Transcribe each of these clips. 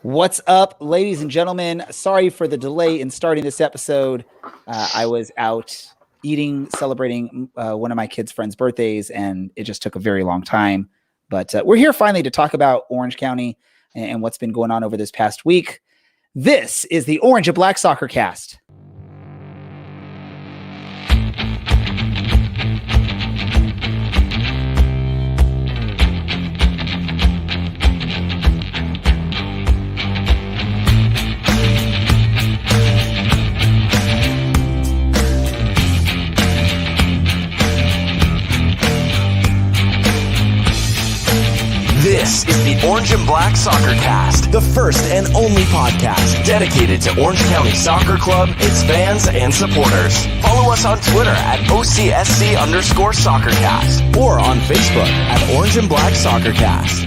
What's up, ladies and gentlemen? Sorry for the delay in starting this episode. I was out eating, celebrating one of my kids' friends' birthdays, and it just took a very long time. But we're here finally to talk about Orange County and what's been going on over this past week. This is the Orange and Black Soccer Cast. This is the Orange and Black Soccer Cast, the first and only podcast dedicated to Orange County Soccer Club, its fans, and supporters. Follow us on Twitter at OCSC_SoccerCast or on Facebook at Orange and Black Soccer Cast.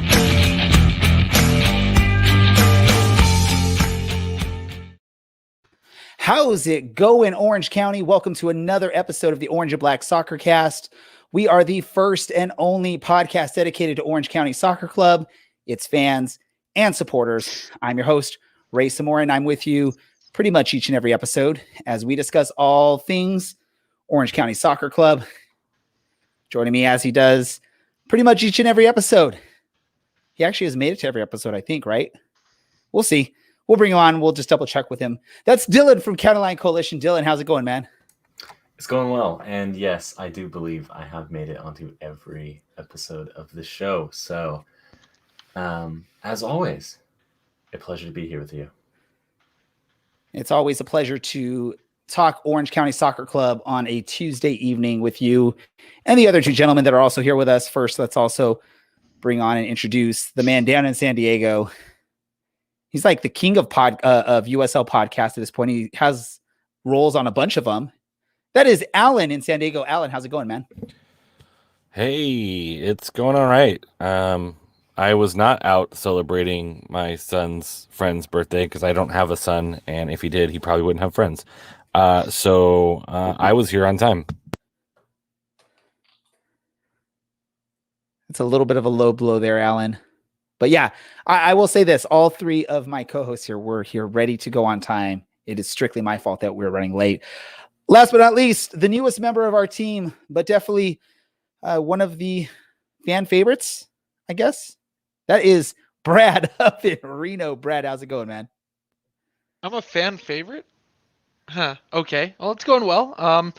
How's it going, Orange County? Welcome to another episode of the Orange and Black Soccer Cast. We are the first and only podcast dedicated to Orange County Soccer Club, its fans, and supporters. I'm your host, Ray Samora, and I'm with you pretty much each and every episode as we discuss all things Orange County Soccer Club. Joining me as he does pretty much each and every episode. He actually has made it to every episode, I think, right? We'll see. We'll bring him on. We'll just double check with him. That's Dylan from County Line Coalition. Dylan, how's it going, man? It's going well, and yes, I do believe I have made it onto every episode of the show. So, as always, a pleasure to be here with you. It's always a pleasure to talk Orange County Soccer Club on a Tuesday evening with you and the other two gentlemen that are also here with us. First, let's also bring on and introduce the man down in San Diego. He's like the king of USL podcast at this point. He has roles on a bunch of them. That is Alan in San Diego. Alan, how's it going, man? Hey, it's going all right. I was not out celebrating my son's friend's birthday because I don't have a son, and if he did, he probably wouldn't have friends. So I was here on time. It's a little bit of a low blow there, Alan. But yeah, I will say this. All three of my co-hosts here were here ready to go on time. It is strictly my fault that we're running late. Last but not least, the newest member of our team, but definitely one of the fan favorites, I guess. That is Brad up in Reno. Brad, how's it going, man? I'm a fan favorite? Huh. Okay. Well, it's going well.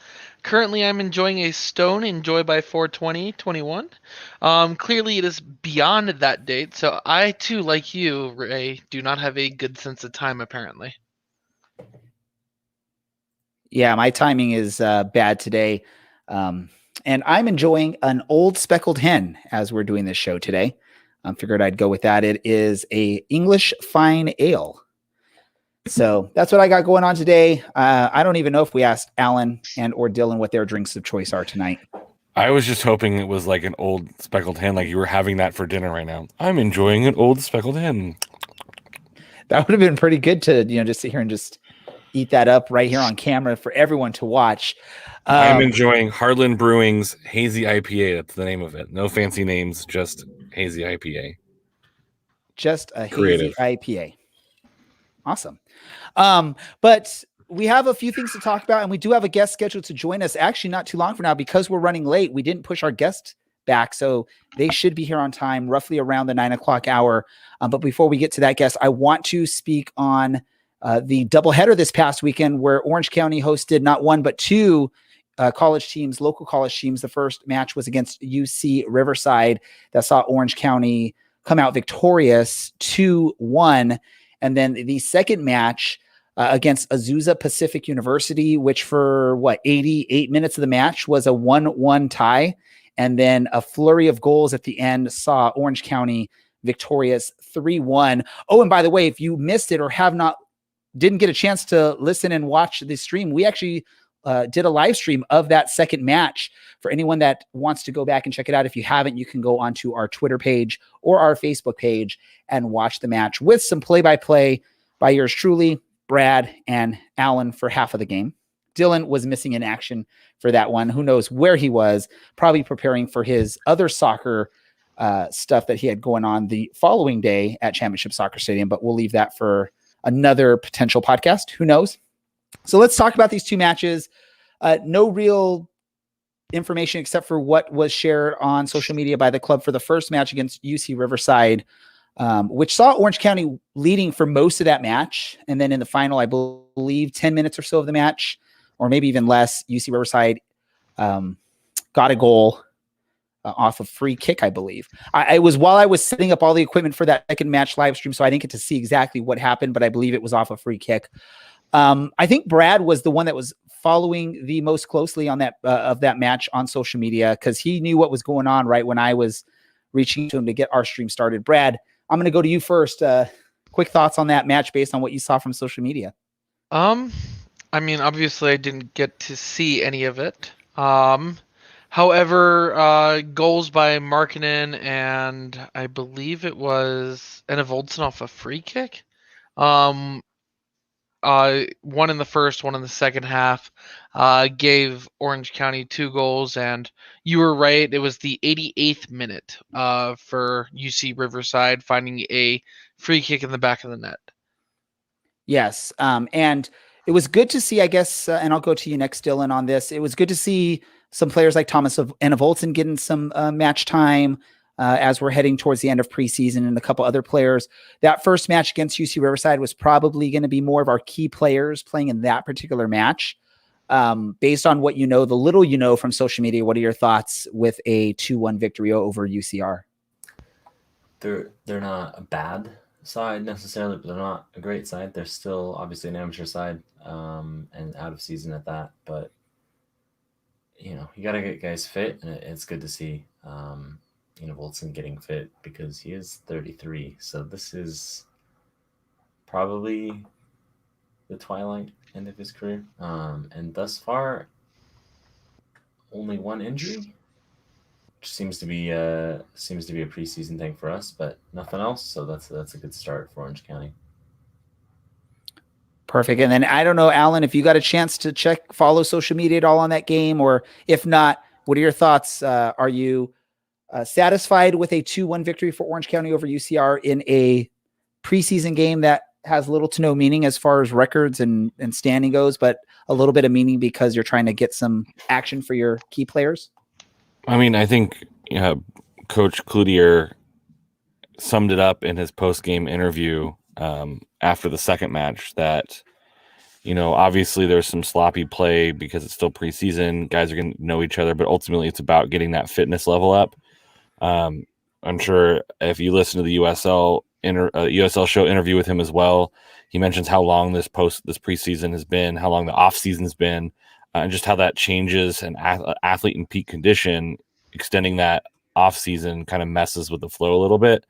Currently, I'm enjoying a Stone Enjoy by 4/20/21. Clearly, it is beyond that date, so I, too, like you, Ray, do not have a good sense of time, apparently. Yeah, my timing is bad today. And I'm enjoying an old speckled hen as we're doing this show today. I figured I'd go with that. It is a English fine ale. So that's what I got going on today. I don't even know if we asked Alan and or Dylan what their drinks of choice are tonight. I was just hoping it was like an old speckled hen, like you were having that for dinner right now. I'm enjoying an old speckled hen. That would have been pretty good to, just sit here and just eat that up right here on camera for everyone to watch. I'm enjoying Harlan Brewing's Hazy IPA. That's the name of it. No fancy names, just Hazy IPA. Just a Creative. Hazy IPA. Awesome. But we have a few things to talk about, and we do have a guest scheduled to join us actually not too long from now because we're running late. We didn't push our guest back, so they should be here on time, roughly around the 9 o'clock hour. But before we get to that guest, I want to speak on the doubleheader this past weekend where Orange County hosted not one, but two college teams, local college teams. The first match was against UC Riverside that saw Orange County come out victorious 2-1. And then the second match against Azusa Pacific University, which for 88 minutes of the match was a 1-1 tie. And then a flurry of goals at the end saw Orange County victorious 3-1. Oh, and by the way, if you missed it or didn't get a chance to listen and watch the stream, we actually did a live stream of that second match for anyone that wants to go back and check it out. If you haven't, you can go onto our Twitter page or our Facebook page and watch the match with some play-by-play by yours truly, Brad and Alan, for half of the game. Dylan was missing in action for that one. Who knows where he was, probably preparing for his other soccer stuff that he had going on the following day at Championship Soccer Stadium, but we'll leave that for another potential podcast. Who knows? So let's talk about these two matches. No real information except for what was shared on social media by the club for the first match against UC Riverside, which saw Orange County leading for most of that match. And then in the final, I believe 10 minutes or so of the match, or maybe even less, UC Riverside got a goal off a free kick, I believe. I was while I was setting up all the equipment for that second match live stream, so I didn't get to see exactly what happened, but I believe it was off a free kick. I think Brad was the one that was following the most closely on that of that match on social media, because he knew what was going on right when I was reaching to him to get our stream started. Brad, I'm going to go to you first. Quick thoughts on that match based on what you saw from social media. I mean, obviously I didn't get to see any of it. However, goals by Markkinen and I believe it was Enevoldsen off a free kick. One in the first, one in the second half, gave Orange County 2 goals, and you were right. It was the 88th minute for UC Riverside finding a free kick in the back of the net. Yes, and it was good to see, I guess, and I'll go to you next, Dylan, on this. It was good to see some players like Thomas Enevoldsen getting some match time as we're heading towards the end of preseason, and a couple other players. That first match against UC Riverside was probably going to be more of our key players playing in that particular match. Based on what you know, the little you know from social media, what are your thoughts with a 2-1 victory over UCR? They're not a bad side necessarily, but they're not a great side. They're still obviously an amateur side, and out of season at that. But you got to get guys fit, and it's good to see Voltson getting fit, because he is 33. So this is probably the twilight end of his career. And thus far, only one injury, which seems to be a preseason thing for us, but nothing else. So that's a good start for Orange County. Perfect. And then I don't know, Alan, if you got a chance to follow social media at all on that game, or if not, what are your thoughts? Are you satisfied with a 2-1 victory for Orange County over UCR in a preseason game that has little to no meaning as far as records and standing goes, but a little bit of meaning because you're trying to get some action for your key players? I mean, I think Coach Cloutier summed it up in his post-game interview after the second match that, obviously there's some sloppy play because it's still preseason. Guys are going to know each other, but ultimately it's about getting that fitness level up. I'm sure if you listen to the USL show interview with him as well, he mentions how long this preseason has been, how long the off season has been, and just how that changes an athlete in peak condition. Extending that off season kind of messes with the flow a little bit.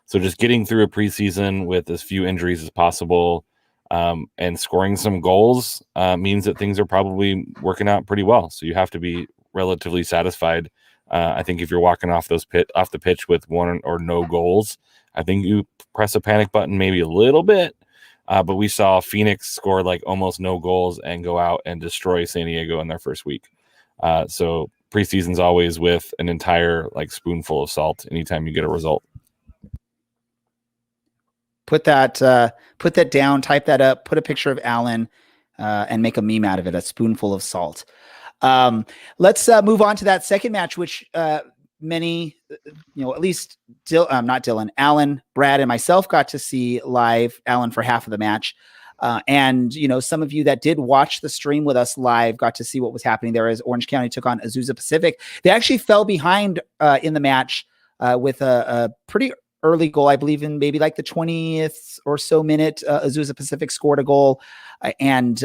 So just getting through a preseason with as few injuries as possible, and scoring some goals means that things are probably working out pretty well. So you have to be relatively satisfied. I think if you're walking off the pitch with one or no goals, I think you press a panic button maybe a little bit. But we saw Phoenix score like almost no goals and go out and destroy San Diego in their first week. So preseason's always with an entire spoonful of salt anytime you get a result. Put that down, type that up, put a picture of Alan, and make a meme out of it, a spoonful of salt. Let's move on to that second match, which many, at least not Dylan, Alan, Brad, and myself got to see live. Alan for half of the match. And some of you that did watch the stream with us live got to see what was happening there as Orange County took on Azusa Pacific. They actually fell behind in the match with a pretty early goal, I believe in maybe like the 20th or so minute. Azusa Pacific scored a goal and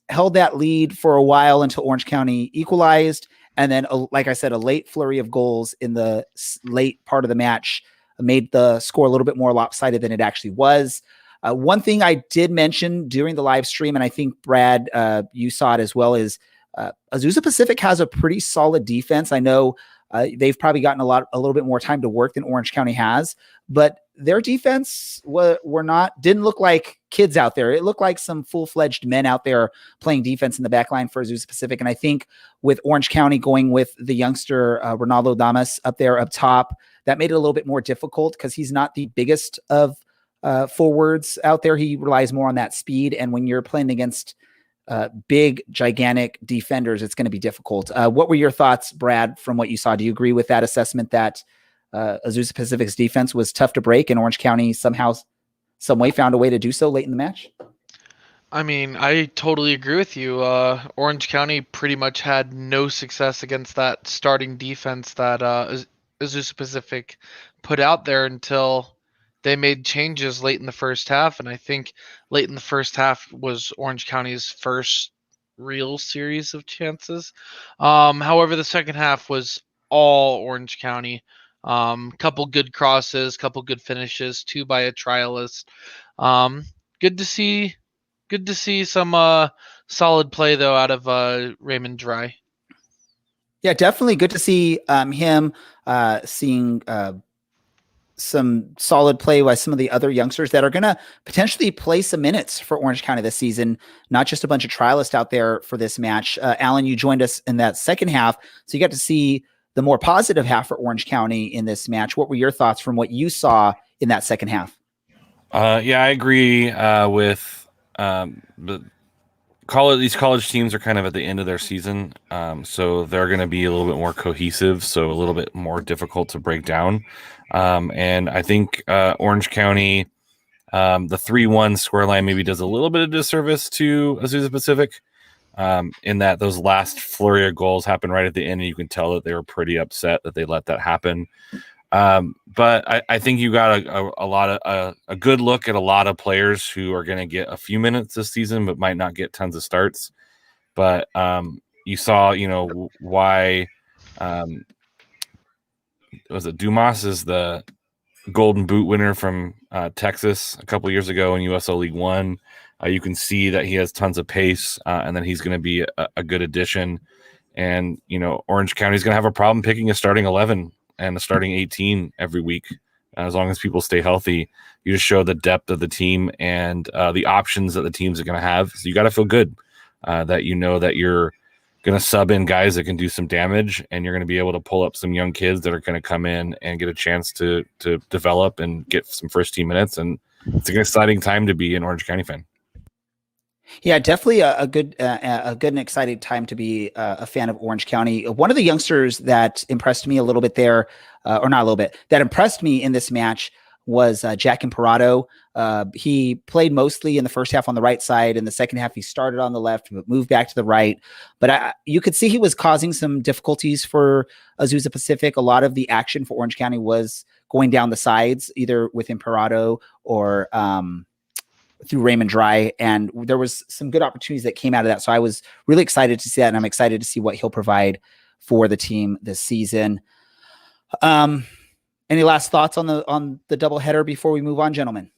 held that lead for a while until Orange County equalized. And then, like I said, a late flurry of goals in the late part of the match made the score a little bit more lopsided than it actually was. One thing I did mention during the live stream, and I think, Brad, you saw it as well, is Azusa Pacific has a pretty solid defense. I know they've probably gotten a little bit more time to work than Orange County has, but their defense didn't look like kids out there. It looked like some full-fledged men out there playing defense in the back line for Azusa Pacific. And I think with Orange County going with the youngster Ronaldo Damas up there up top, that made it a little bit more difficult because he's not the biggest of forwards out there. He relies more on that speed. And when you're playing against big, gigantic defenders, it's going to be difficult. What were your thoughts, Brad, from what you saw? Do you agree with that assessment that Azusa Pacific's defense was tough to break and Orange County somehow, some way found a way to do so late in the match? I mean, I totally agree with you. Orange County pretty much had no success against that starting defense that Azusa Pacific put out there until they made changes late in the first half. And I think late in the first half was Orange County's first real series of chances. However, the second half was all Orange County. Couple good crosses, couple good finishes, 2 by a trialist. Good to see some solid play though out of Raymond Dry. Yeah, definitely good to see him seeing some solid play by some of the other youngsters that are going to potentially play some minutes for Orange County this season, not just a bunch of trialists out there for this match. Alan, you joined us in that second half, so you got to see the more positive half for Orange County in this match. What were your thoughts from what you saw in that second half? Yeah, I agree with these college teams are kind of at the end of their season, so they're going to be a little bit more cohesive, so a little bit more difficult to break down. And I think Orange County, the 3-1 scoreline maybe does a little bit of disservice to Azusa Pacific, in that those last flurry of goals happened right at the end, and you can tell that they were pretty upset that they let that happen. But I think you got a good look at a lot of players who are going to get a few minutes this season, but might not get tons of starts. But you saw, why was it Dumas is the Golden Boot winner from Texas a couple years ago in USL League One. You can see that he has tons of pace, and then he's going to be a good addition. And Orange County is going to have a problem picking a starting 11 and a starting 18 every week. As long as people stay healthy, you just show the depth of the team and the options that the teams are going to have. So you got to feel good that that you're going to sub in guys that can do some damage, and you're going to be able to pull up some young kids that are going to come in and get a chance to develop and get some first team minutes. And it's an exciting time to be an Orange County fan. Yeah, definitely a good and exciting time to be a fan of Orange County. One of the youngsters that impressed me a little bit there, or not a little bit, that impressed me in this match was Jack Imperato. He played mostly in the first half on the right side. In the second half, he started on the left, but moved back to the right. But you could see he was causing some difficulties for Azusa Pacific. A lot of the action for Orange County was going down the sides, either with Imperato or through Raymond Dry, and there was some good opportunities that came out of that. So I was really excited to see that, and I'm excited to see what he'll provide for the team this season. Any last thoughts on the doubleheader before we move on, gentlemen?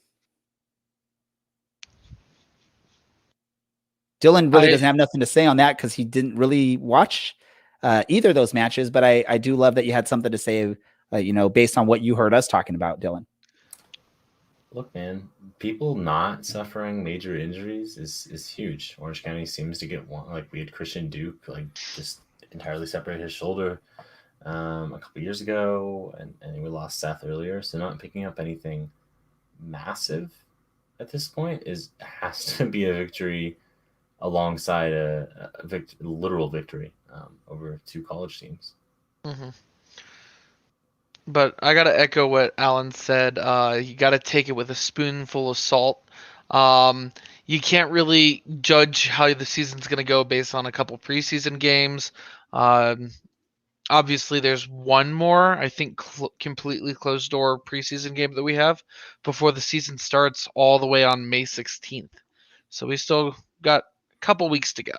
Dylan really doesn't have nothing to say on that because he didn't really watch either of those matches, but I do love that you had something to say, based on what you heard us talking about, Dylan. Look, man, people not suffering major injuries is huge. Orange County seems to get one. Like, we had Christian Duke, just entirely separate his shoulder a couple years ago, and we lost Seth earlier. So not picking up anything massive at this point has to be a victory alongside a literal victory over 2 college teams. Mm-hmm. But I got to echo what Alan said. You got to take it with a spoonful of salt. You can't really judge how the season's going to go based on a couple preseason games. Obviously, there's one more, I think, completely closed door preseason game that we have before the season starts all the way on May 16th. So we still got a couple weeks to go.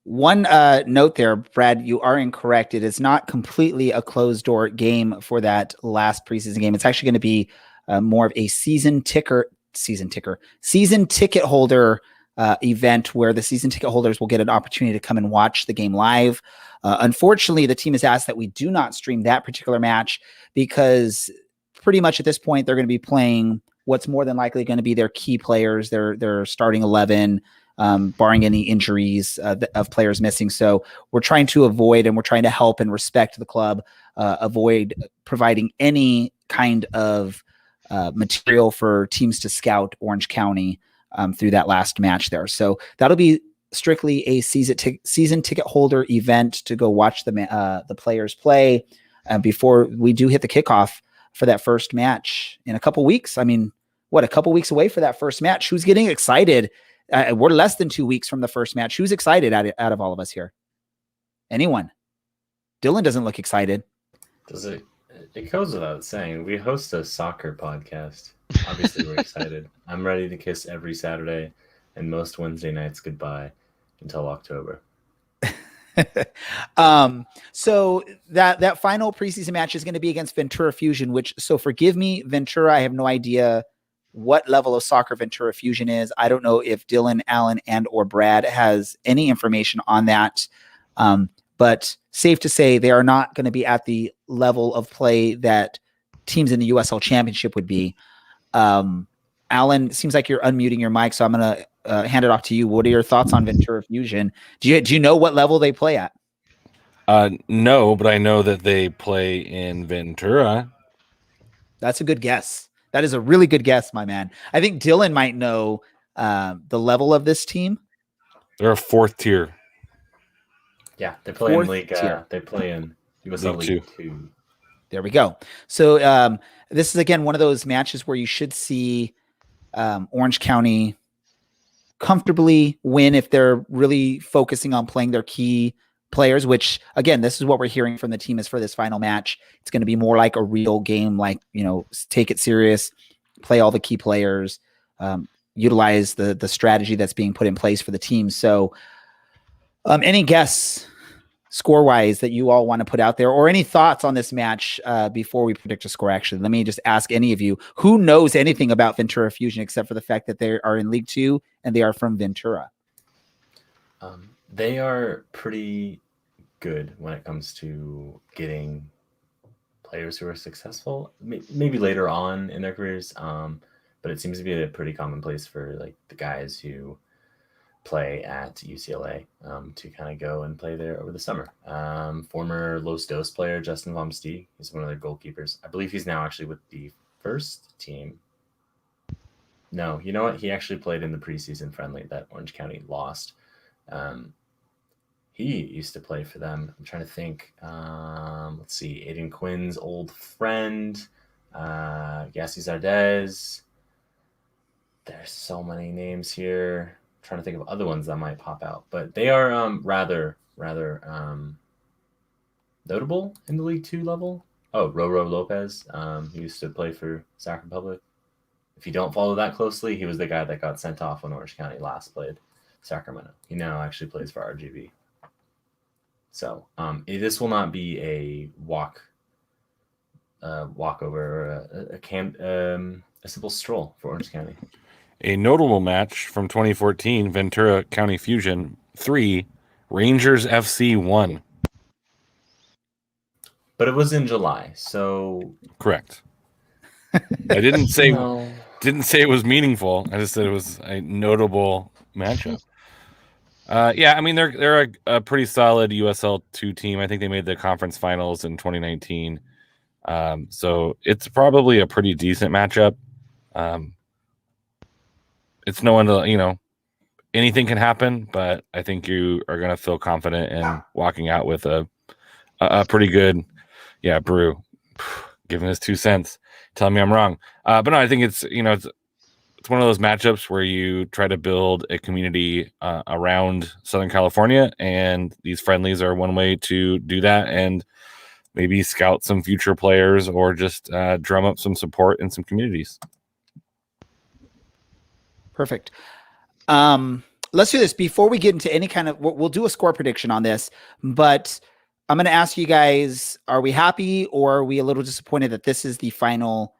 One note there, Brad, you are incorrect. It is not completely a closed door game for that last preseason game. It's actually going to be more of a season ticket holder event where the season ticket holders will get an opportunity to come and watch the game live. Unfortunately, the team has asked that we do not stream that particular match because pretty much at this point, they're going to be playing what's more than likely going to be their key players, their starting 11, barring any injuries of players missing. So we're trying to avoid, and we're trying to help and respect the club, avoid providing any kind of material for teams to scout Orange County through that last match there. So that'll be strictly a season ticket holder event to go watch the players play before we do hit the kickoff for that first match in a couple weeks. I mean, a couple weeks away for that first match. Who's getting excited? We're less than 2 weeks from the first match. Who's excited out of all of us here? Anyone? Dylan doesn't look excited. Does it? It goes without saying. We host a soccer podcast. Obviously, we're excited. I'm ready to kiss every Saturday and most Wednesday nights goodbye until October. So that final preseason match is going to be against Ventura Fusion, so forgive me, Ventura. I have no idea what level of soccer Ventura Fusion is. I don't know if Dylan, Alan, and or Brad has any information on that. But safe to say they are not going to be at the level of play that teams in the USL Championship would be. Alan, it seems like you're unmuting your mic, so I'm going to hand it off to you. What are your thoughts on Ventura Fusion? Do you know what level they play at? No, but I know that they play in Ventura. That's a good guess. That is a really good guess, my man. I think Dylan might know the level of this team. They're a 4th tier. Yeah, they play in 4th League. tier. They play in USL League 2. There we go. So this is, again, one of those matches where you should see Orange County comfortably win if they're really focusing on playing their key players, which, again, this is what we're hearing from the team is for this final match. It's going to be more like a real game, like, take it serious, play all the key players, utilize the strategy that's being put in place for the team. So any guess score-wise that you all want to put out there, or any thoughts on this match before we predict a score? Actually, let me just ask any of you who knows anything about Ventura Fusion except for the fact that they are in League 2 and they are from Ventura. They are pretty good when it comes to getting players who are successful, maybe later on in their careers. But it seems to be a pretty commonplace for like the guys who play at UCLA to kind of go and play there over the summer. Former Los Dos player Justin Wamstead, he's one of their goalkeepers. I believe he's now actually with the first team. No, you know what? He actually played in the preseason friendly that Orange County lost. He used to play for them. I'm trying to think. Let's see. Aiden Quinn's old friend, Yassi Zardez. There's so many names here. I'm trying to think of other ones that might pop out, but they are rather notable in the League 2 level. Oh, Roro Lopez. He used to play for Sac Republic. If you don't follow that closely, he was the guy that got sent off when Orange County last played Sacramento. He now actually plays for RGB. So this will not be a walkover, a simple stroll for Orange County. A notable match from 2014, Ventura County Fusion 3, Rangers FC 1. But it was in July, so correct. I didn't say it was meaningful. I just said it was a notable matchup. Yeah, I mean they're a pretty solid USL 2 team. I think they made the conference finals in 2019. So it's probably a pretty decent matchup. It's no one to, anything can happen, but I think you are going to feel confident in walking out with a pretty good, Brew giving his 2 cents, telling me I'm wrong. But no, I think it's one of those matchups where you try to build a community around Southern California, and these friendlies are one way to do that, and maybe scout some future players or just drum up some support in some communities. Perfect. Let's do this before we get into any kind of, we'll do a score prediction on this, but I'm going to ask you guys, are we happy or are we a little disappointed that this is the final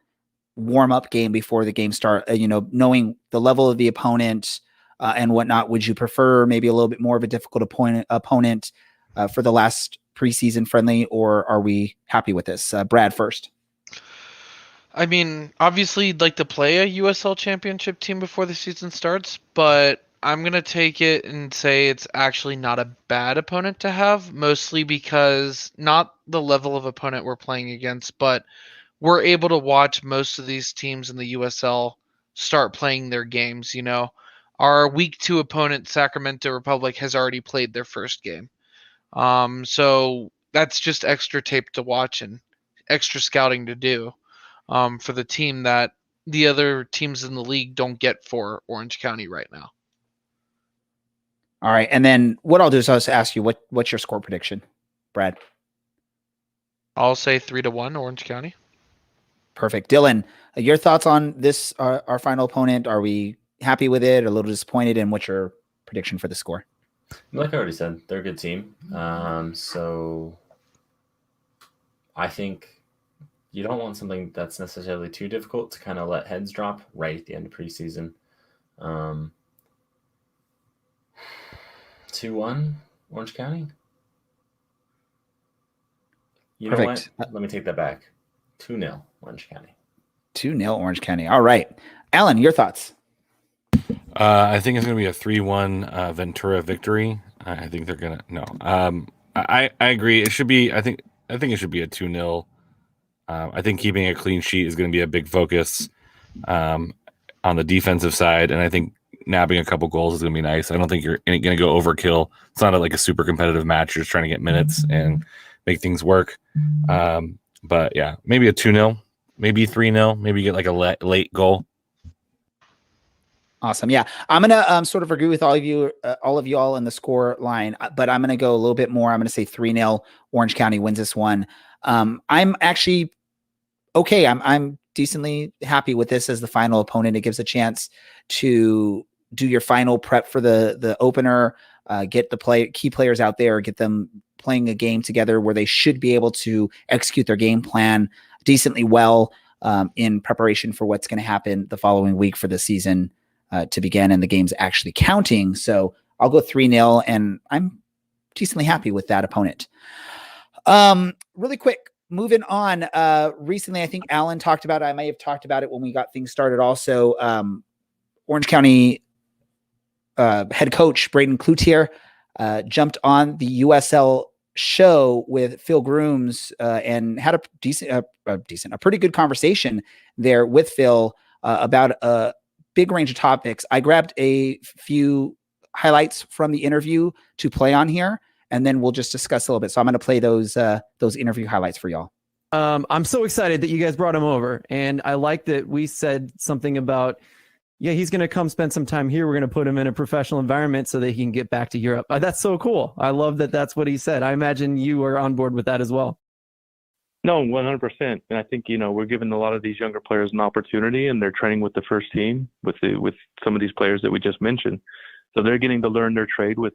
warm-up game before the game start? Knowing the level of the opponent and whatnot, would you prefer maybe a little bit more of a difficult opponent for the last preseason friendly, or are we happy with this? Brad first. I mean, obviously, you'd like to play a USL Championship team before the season starts, but I'm gonna take it and say it's actually not a bad opponent to have, mostly because not the level of opponent we're playing against, but we're able to watch most of these teams in the USL start playing their games. Our week 2 opponent, Sacramento Republic, has already played their first game. So that's just extra tape to watch and extra scouting to do for the team that the other teams in the league don't get for Orange County right now. All right. And then what I'll do is I'll just ask you what's your score prediction, Brad? I'll say 3-1 Orange County. Perfect. Dylan, your thoughts on this, our final opponent? Are we happy with it, or a little disappointed? And what's your prediction for the score? Like I already said, they're a good team. So I think you don't want something that's necessarily too difficult to kind of let heads drop right at the end of preseason. 2-1 Orange County. You know Perfect. what? Let me take that back. 2-0 Orange County. 2-0 Orange County. All right. Alan, your thoughts? I think it's going to be a 3-1 Ventura victory. I think they're going to no. I agree. It should be. I think it should be a 2-0. I think keeping a clean sheet is going to be a big focus on the defensive side, and I think nabbing a couple goals is going to be nice. I don't think you're going to go overkill. It's not like a super competitive match. You're just trying to get minutes and make things work. But yeah, maybe a 2-0, maybe 3-0, maybe get like a late goal. Awesome. Yeah, I'm gonna sort of agree with all of you all in the score line, but I'm gonna go a little bit more. I'm gonna say 3-0 Orange County wins this one. I'm actually okay. I'm decently happy with this as the final opponent. It gives a chance to do your final prep for the opener, get the key players out there, get them playing a game together where they should be able to execute their game plan decently well in preparation for what's going to happen the following week for the season to begin and the game's actually counting. So I'll go 3-0, and I'm decently happy with that opponent. Really quick, moving on. Recently, I think Alan talked about it. I may have talked about it when we got things started also. Orange County head coach Braden Cloutier jumped on the USL show with Phil Grooms and had a pretty good conversation there with Phil about a big range of topics. I grabbed a few highlights from the interview to play on here, and then we'll just discuss a little bit. So I'm going to play those interview highlights for y'all. I'm so excited that you guys brought him over, and I like that we said something about, yeah, he's going to come spend some time here. We're going to put him in a professional environment so that he can get back to Europe. That's so cool. I love that that's what he said. I imagine you are on board with that as well. No, 100%. And I think, we're giving a lot of these younger players an opportunity, and they're training with the first team with some of these players that we just mentioned. So they're getting to learn their trade with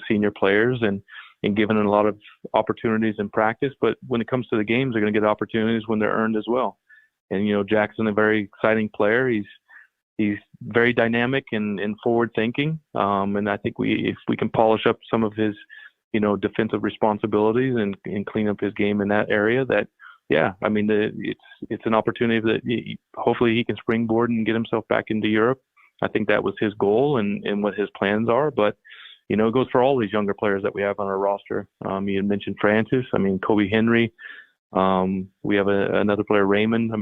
senior players and given a lot of opportunities in practice. But when it comes to the games, they're going to get opportunities when they're earned as well. And, Jackson, a very exciting player. He's very dynamic and forward thinking. And I think if we can polish up some of his, defensive responsibilities and clean up his game in that area, it's an opportunity that hopefully he can springboard and get himself back into Europe. I think that was his goal and what his plans are. But, it goes for all these younger players that we have on our roster. You had mentioned Francis. Kobe Henry. We have another player, Raymond.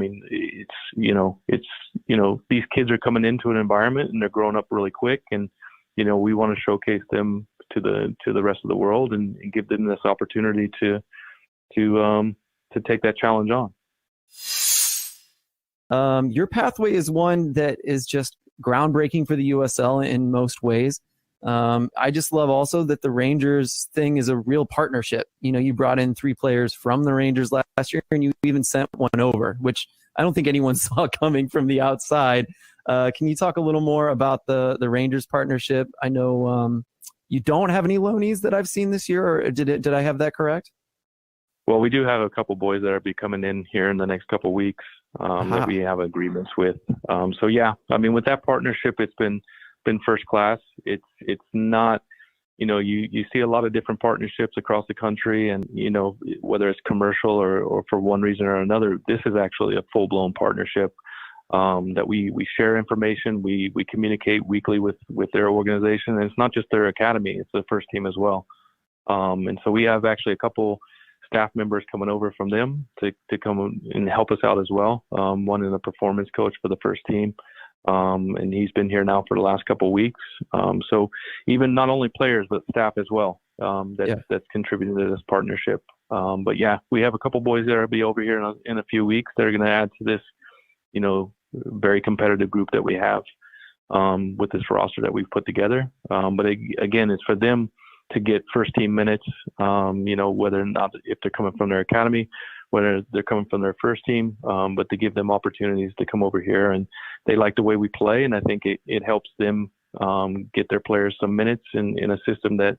These kids are coming into an environment and they're growing up really quick. And, we want to showcase them to the rest of the world and give them this opportunity to take that challenge on. Your pathway is one that is just groundbreaking for the USL in most ways. I just love also that the Rangers thing is a real partnership. You brought in 3 players from the Rangers last year, and you even sent one over, which I don't think anyone saw coming from the outside. Can you talk a little more about the Rangers partnership? I know you don't have any loanees that I've seen this year, or did I have that correct? Well, we do have a couple boys that are be coming in here in the next couple of weeks that we have agreements with. With that partnership, it's been first class. It's not, you see a lot of different partnerships across the country, and whether it's commercial or for one reason or another, this is actually a full-blown partnership that we share information, we communicate weekly with their organization, and it's not just their academy, it's the first team as well. And so we have actually a couple staff members coming over from them to come and help us out as well. One is a performance coach for the first team. And he's been here now for the last couple of weeks. So even not only players, but staff as well, that's contributing to this partnership. But yeah, we have a couple boys that will be over here in a few weeks that are going to add to this, very competitive group that we have with this roster that we've put together. But again, it's for them to get first team minutes, whether or not if they're coming from their academy, whether they're coming from their first team, but to give them opportunities to come over here. And they like the way we play, and I think it helps them get their players some minutes in a system that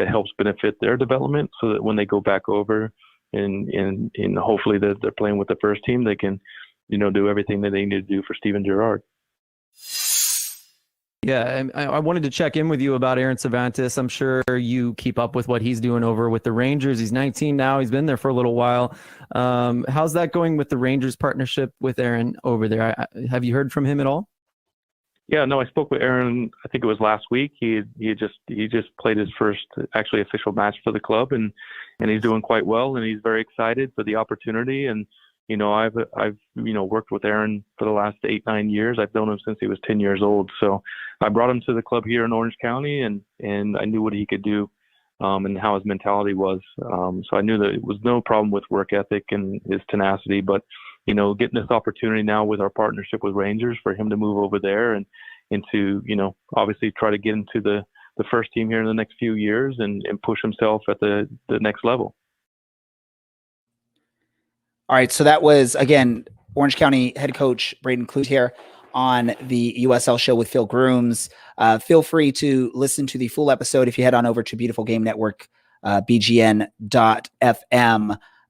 helps benefit their development, so that when they go back over and hopefully they're playing with the first team, they can do everything that they need to do for Steven Gerrard. Yeah, I wanted to check in with you about Aaron Cervantes. I'm sure you keep up with what he's doing over with the Rangers. He's 19 now. He's been there for a little while. How's that going with the Rangers partnership with Aaron over there? Have you heard from him at all? Yeah, no, I spoke with Aaron. I think it was last week. He just played his first actually official match for the club, and he's doing quite well, and he's very excited for the opportunity. And I've worked with Aaron for the last 8-9 years. I've known him since he was 10 years old. So I brought him to the club here in Orange County, and I knew what he could do, and how his mentality was. So I knew that it was no problem with work ethic and his tenacity, but getting this opportunity now with our partnership with Rangers for him to move over there and to obviously try to get into the first team here in the next few years and push himself at the next level. All right, so that was, again, Orange County head coach Braden Clute here on the USL show with Phil Grooms. Feel free to listen to the full episode if you head on over to Beautiful Game Network, bgn.fm,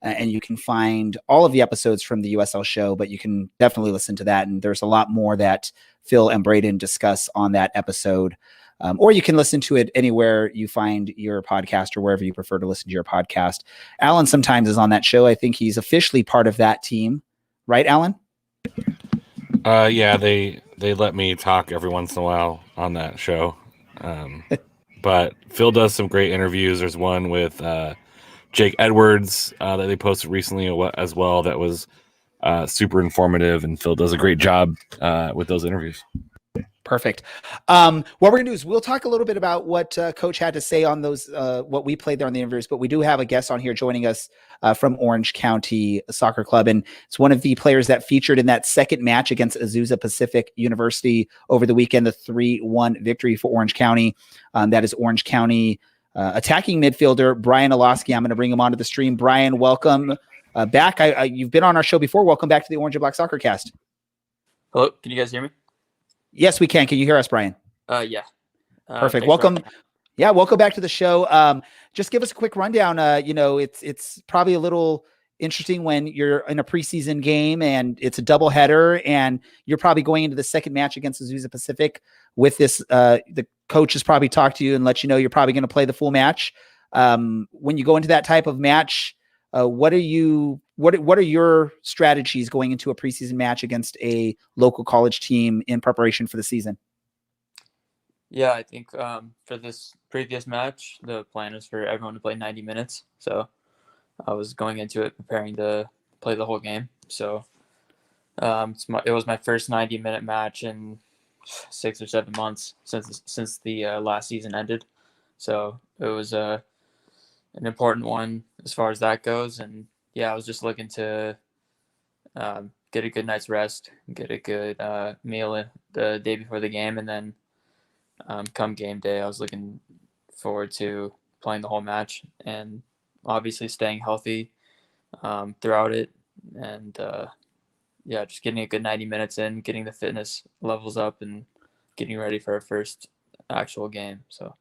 and you can find all of the episodes from the USL show, but you can definitely listen to that, and there's a lot more that Phil and Braden discuss on that episode. Or you can listen to it anywhere you find your podcast or wherever you prefer to listen to your podcast. Alan sometimes is on that show. I think he's officially part of that team. Right, Alan? Yeah, they let me talk every once in a while on that show. But Phil does some great interviews. There's one with Jake Edwards that they posted recently as well that was super informative, and Phil does a great job with those interviews. Perfect. What we're going to do is we'll talk a little bit about what Coach had to say on those, what we played there on the interviews, but we do have a guest on here joining us from Orange County Soccer Club, and it's one of the players that featured in that second match against Azusa Pacific University over the weekend, the 3-1 victory for Orange County. That is Orange County attacking midfielder Brian Olaski. I'm going to bring him onto the stream. Brian, welcome back. You've been on our show before. Welcome back to the Orange and Black Soccer Cast. Hello, can you guys hear me? Yes, we can. Can you hear us, Brian? Yeah. Perfect. Welcome. Yeah, welcome back to the show. Just give us a quick rundown. It's probably a little interesting when you're in a preseason game and it's a doubleheader, and you're probably going into the second match against Azusa Pacific with this. The coach has probably talked to you and let you know you're probably going to play the full match. When you go into that type of match, what are your strategies going into a preseason match against a local college team in preparation for the season? Yeah, I think for this previous match, the plan was for everyone to play 90 minutes. So I was going into it preparing to play the whole game. So it was my first 90-minute match in 6 or 7 months since the last season ended. So it was an important one as far as that goes. And yeah, I was just looking to get a good night's rest, get a good meal the day before the game, and then come game day, I was looking forward to playing the whole match and obviously staying healthy throughout it. And just getting a good 90 minutes in, getting the fitness levels up, and getting ready for our first actual game. So.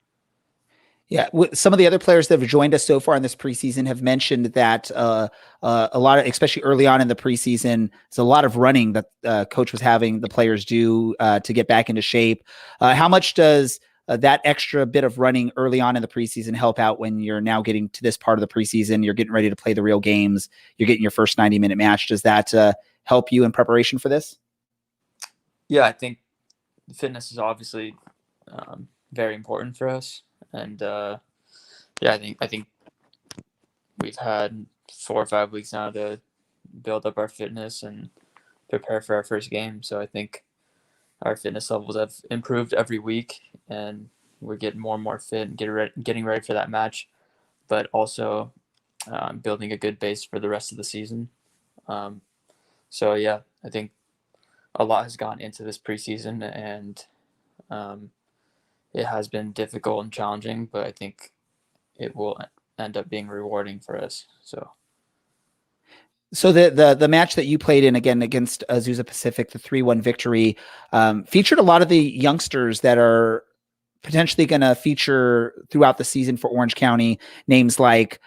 Yeah, some of the other players that have joined us so far in this preseason have mentioned that a lot of, especially early on in the preseason, there's a lot of running that coach was having the players do to get back into shape. How much does that extra bit of running early on in the preseason help out when you're now getting to this part of the preseason? You're getting ready to play the real games. You're getting your first 90-minute match. Does that help you in preparation for this? Yeah, I think fitness is obviously very important for us, and yeah, I think we've had 4 or 5 weeks now to build up our fitness and prepare for our first game. So I think our fitness levels have improved every week, and we're getting more and more fit and getting ready for that match, but also building a good base for the rest of the season. So yeah, I think a lot has gone into this preseason, and it has been difficult and challenging, but I think it will end up being rewarding for us. So the match that you played in again against Azusa Pacific, the 3-1 victory, featured a lot of the youngsters that are potentially going to feature throughout the season for Orange County. Names like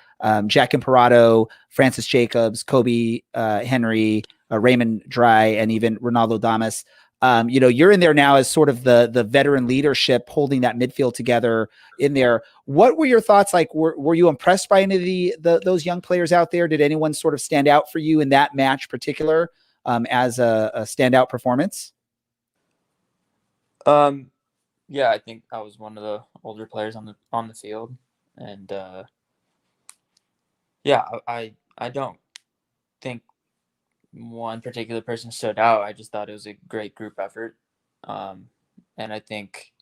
Jack Imperato, Francis Jacobs, Kobe Henry, Raymond Dry, and even Ronaldo Damas. You're in there now as sort of the veteran leadership holding that midfield together in there. What were your thoughts like? Were you impressed by any of those young players out there? Did anyone sort of stand out for you in that match particular as a standout performance? Yeah, I think I was one of the older players on the field, and yeah, I don't think one particular person stood out. I just thought it was a great group effort, and I think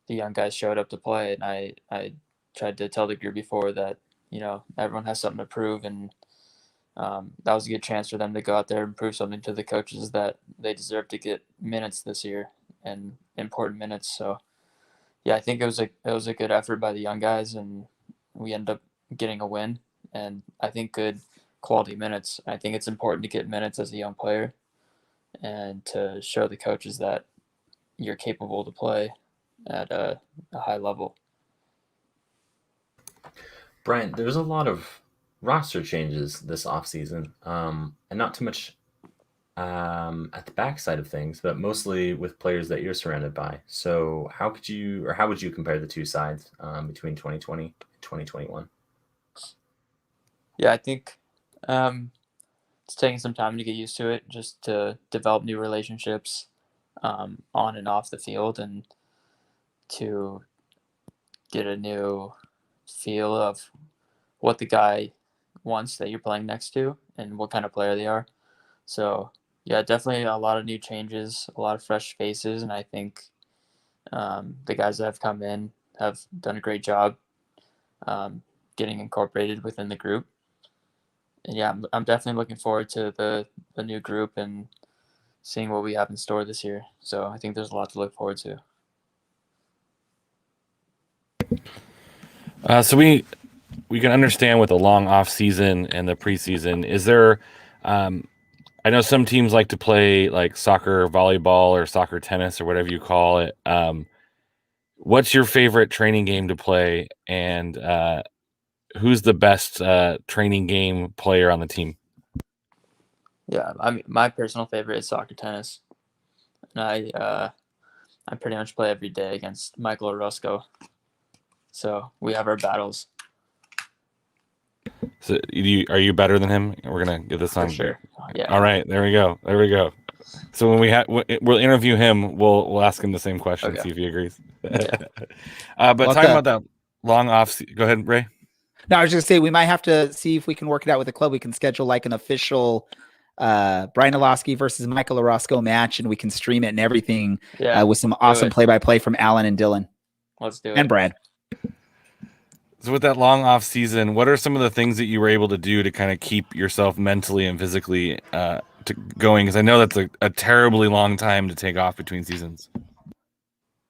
the young guys showed up to play. And I tried to tell the group before that everyone has something to prove, and that was a good chance for them to go out there and prove something to the coaches that they deserve to get minutes this year, and important minutes. So yeah, I think it was a good effort by the young guys, and we ended up getting a win, and I think good quality minutes. I think it's important to get minutes as a young player and to show the coaches that you're capable to play at a high level. Brian, there's a lot of roster changes this offseason, and not too much at the backside of things, but mostly with players that you're surrounded by. So how would you compare the two sides between 2020 and 2021? Yeah, I think it's taking some time to get used to it, just to develop new relationships on and off the field, and to get a new feel of what the guy wants that you're playing next to and what kind of player they are. So yeah, definitely a lot of new changes, a lot of fresh faces, and I think the guys that have come in have done a great job getting incorporated within the group. And yeah, I'm definitely looking forward to the new group and seeing what we have in store this year. So I think there's a lot to look forward to. So we can understand with the long off season and the preseason. Is there? I know some teams like to play like soccer, volleyball, or soccer tennis, or whatever you call it. What's your favorite training game to play, and who's the best training game player on the team? Yeah, I mean, my personal favorite is soccer tennis, and I pretty much play every day against Michael Orozco. So we have our battles. So are you better than him? We're gonna get this on. For sure. Yeah. All right, there we go. So when we'll interview him, we'll ask him the same question, Okay. see if he agrees. Yeah. But talking about that long off, go ahead, Ray. No, I was just gonna say we might have to see if we can work it out with the club. We can schedule like an official Brian Olaski versus Michael Orozco match, and we can stream it and everything with some awesome play-by-play from Alan and Dylan. Let's do it. And Brad. So with that long off season, what are some of the things that you were able to do to kind of keep yourself mentally and physically going? Because I know that's a terribly long time to take off between seasons.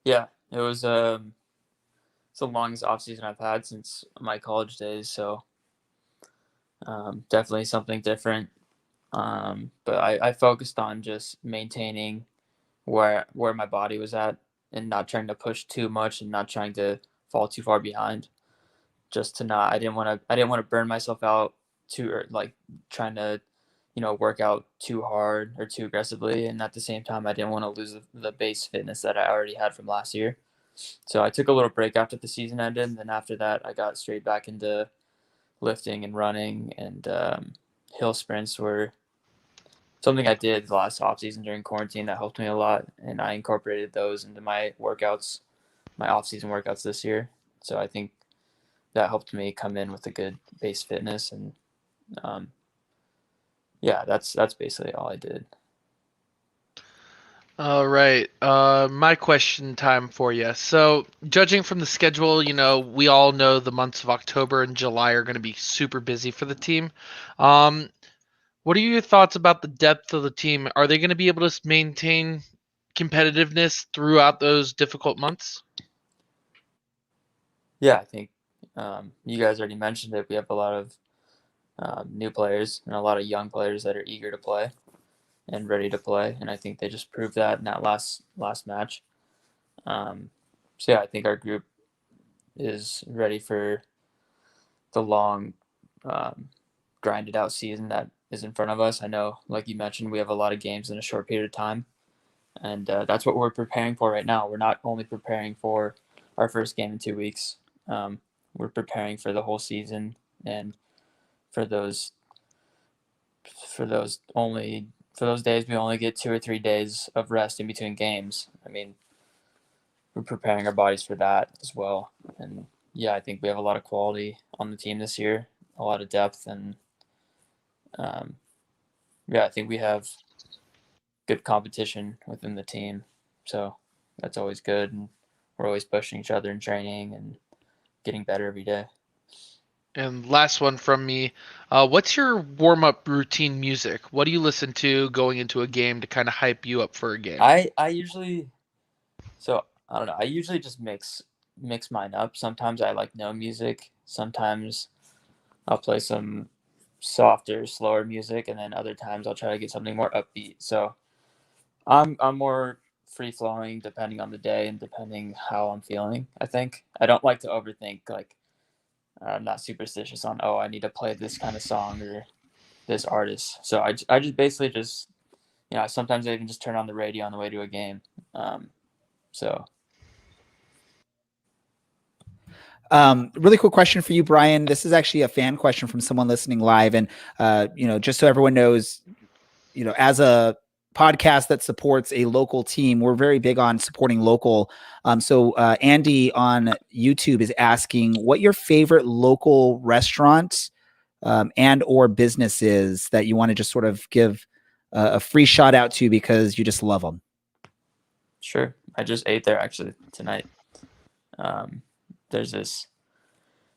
Yeah, it was it's the longest off season I've had since my college days. So definitely something different. But I focused on just maintaining where my body was at and not trying to push too much and not trying to fall too far behind. I didn't want to burn myself out trying to, work out too hard or too aggressively. And at the same time, I didn't want to lose the base fitness that I already had from last year. So I took a little break after the season ended, and then after that, I got straight back into lifting and running, and hill sprints were something I did the last off season during quarantine that helped me a lot, and I incorporated those into my workouts, my off season workouts this year. So I think that helped me come in with a good base fitness, and yeah, that's basically all I did. All right. My question time for you. So, judging from the schedule, we all know the months of October and July are going to be super busy for the team. Um, what are your thoughts about the depth of the team? Are they going to be able to maintain competitiveness throughout those difficult months? Yeah, I think you guys already mentioned it. We have a lot of new players and a lot of young players that are eager to play and ready to play, and I think they just proved that in that last match. So yeah, I think our group is ready for the long, grinded out season that is in front of us. I know, like you mentioned, we have a lot of games in a short period of time, and that's what we're preparing for right now. We're not only preparing for our first game in 2 weeks. We're preparing for the whole season, and for those for those days we only get 2 or 3 days of rest in between games. I mean, we're preparing our bodies for that as well. And yeah, I think we have a lot of quality on the team this year, a lot of depth, and yeah, I think we have good competition within the team. So that's always good, and we're always pushing each other in training and getting better every day. And last one from me. What's your warm up routine music? What do you listen to going into a game to kind of hype you up for a game? I usually I don't know. I usually just mix mine up. Sometimes I like no music. Sometimes I'll play some softer, slower music, and then other times I'll try to get something more upbeat. So I'm more free flowing depending on the day and depending how I'm feeling. I think I don't like to overthink. Like, I'm not superstitious on, oh, I need to play this kind of song or this artist. So I just basically just, sometimes I even just turn on the radio on the way to a game. So Really quick question for you, Brian. This is actually a fan question from someone listening live. And, just so everyone knows, as a podcast that supports a local team, we're very big on supporting local. So Andy on YouTube is asking what your favorite local restaurant and or business is that you want to just sort of give a free shout out to because you just love them. sure. I just ate there actually tonight. There's this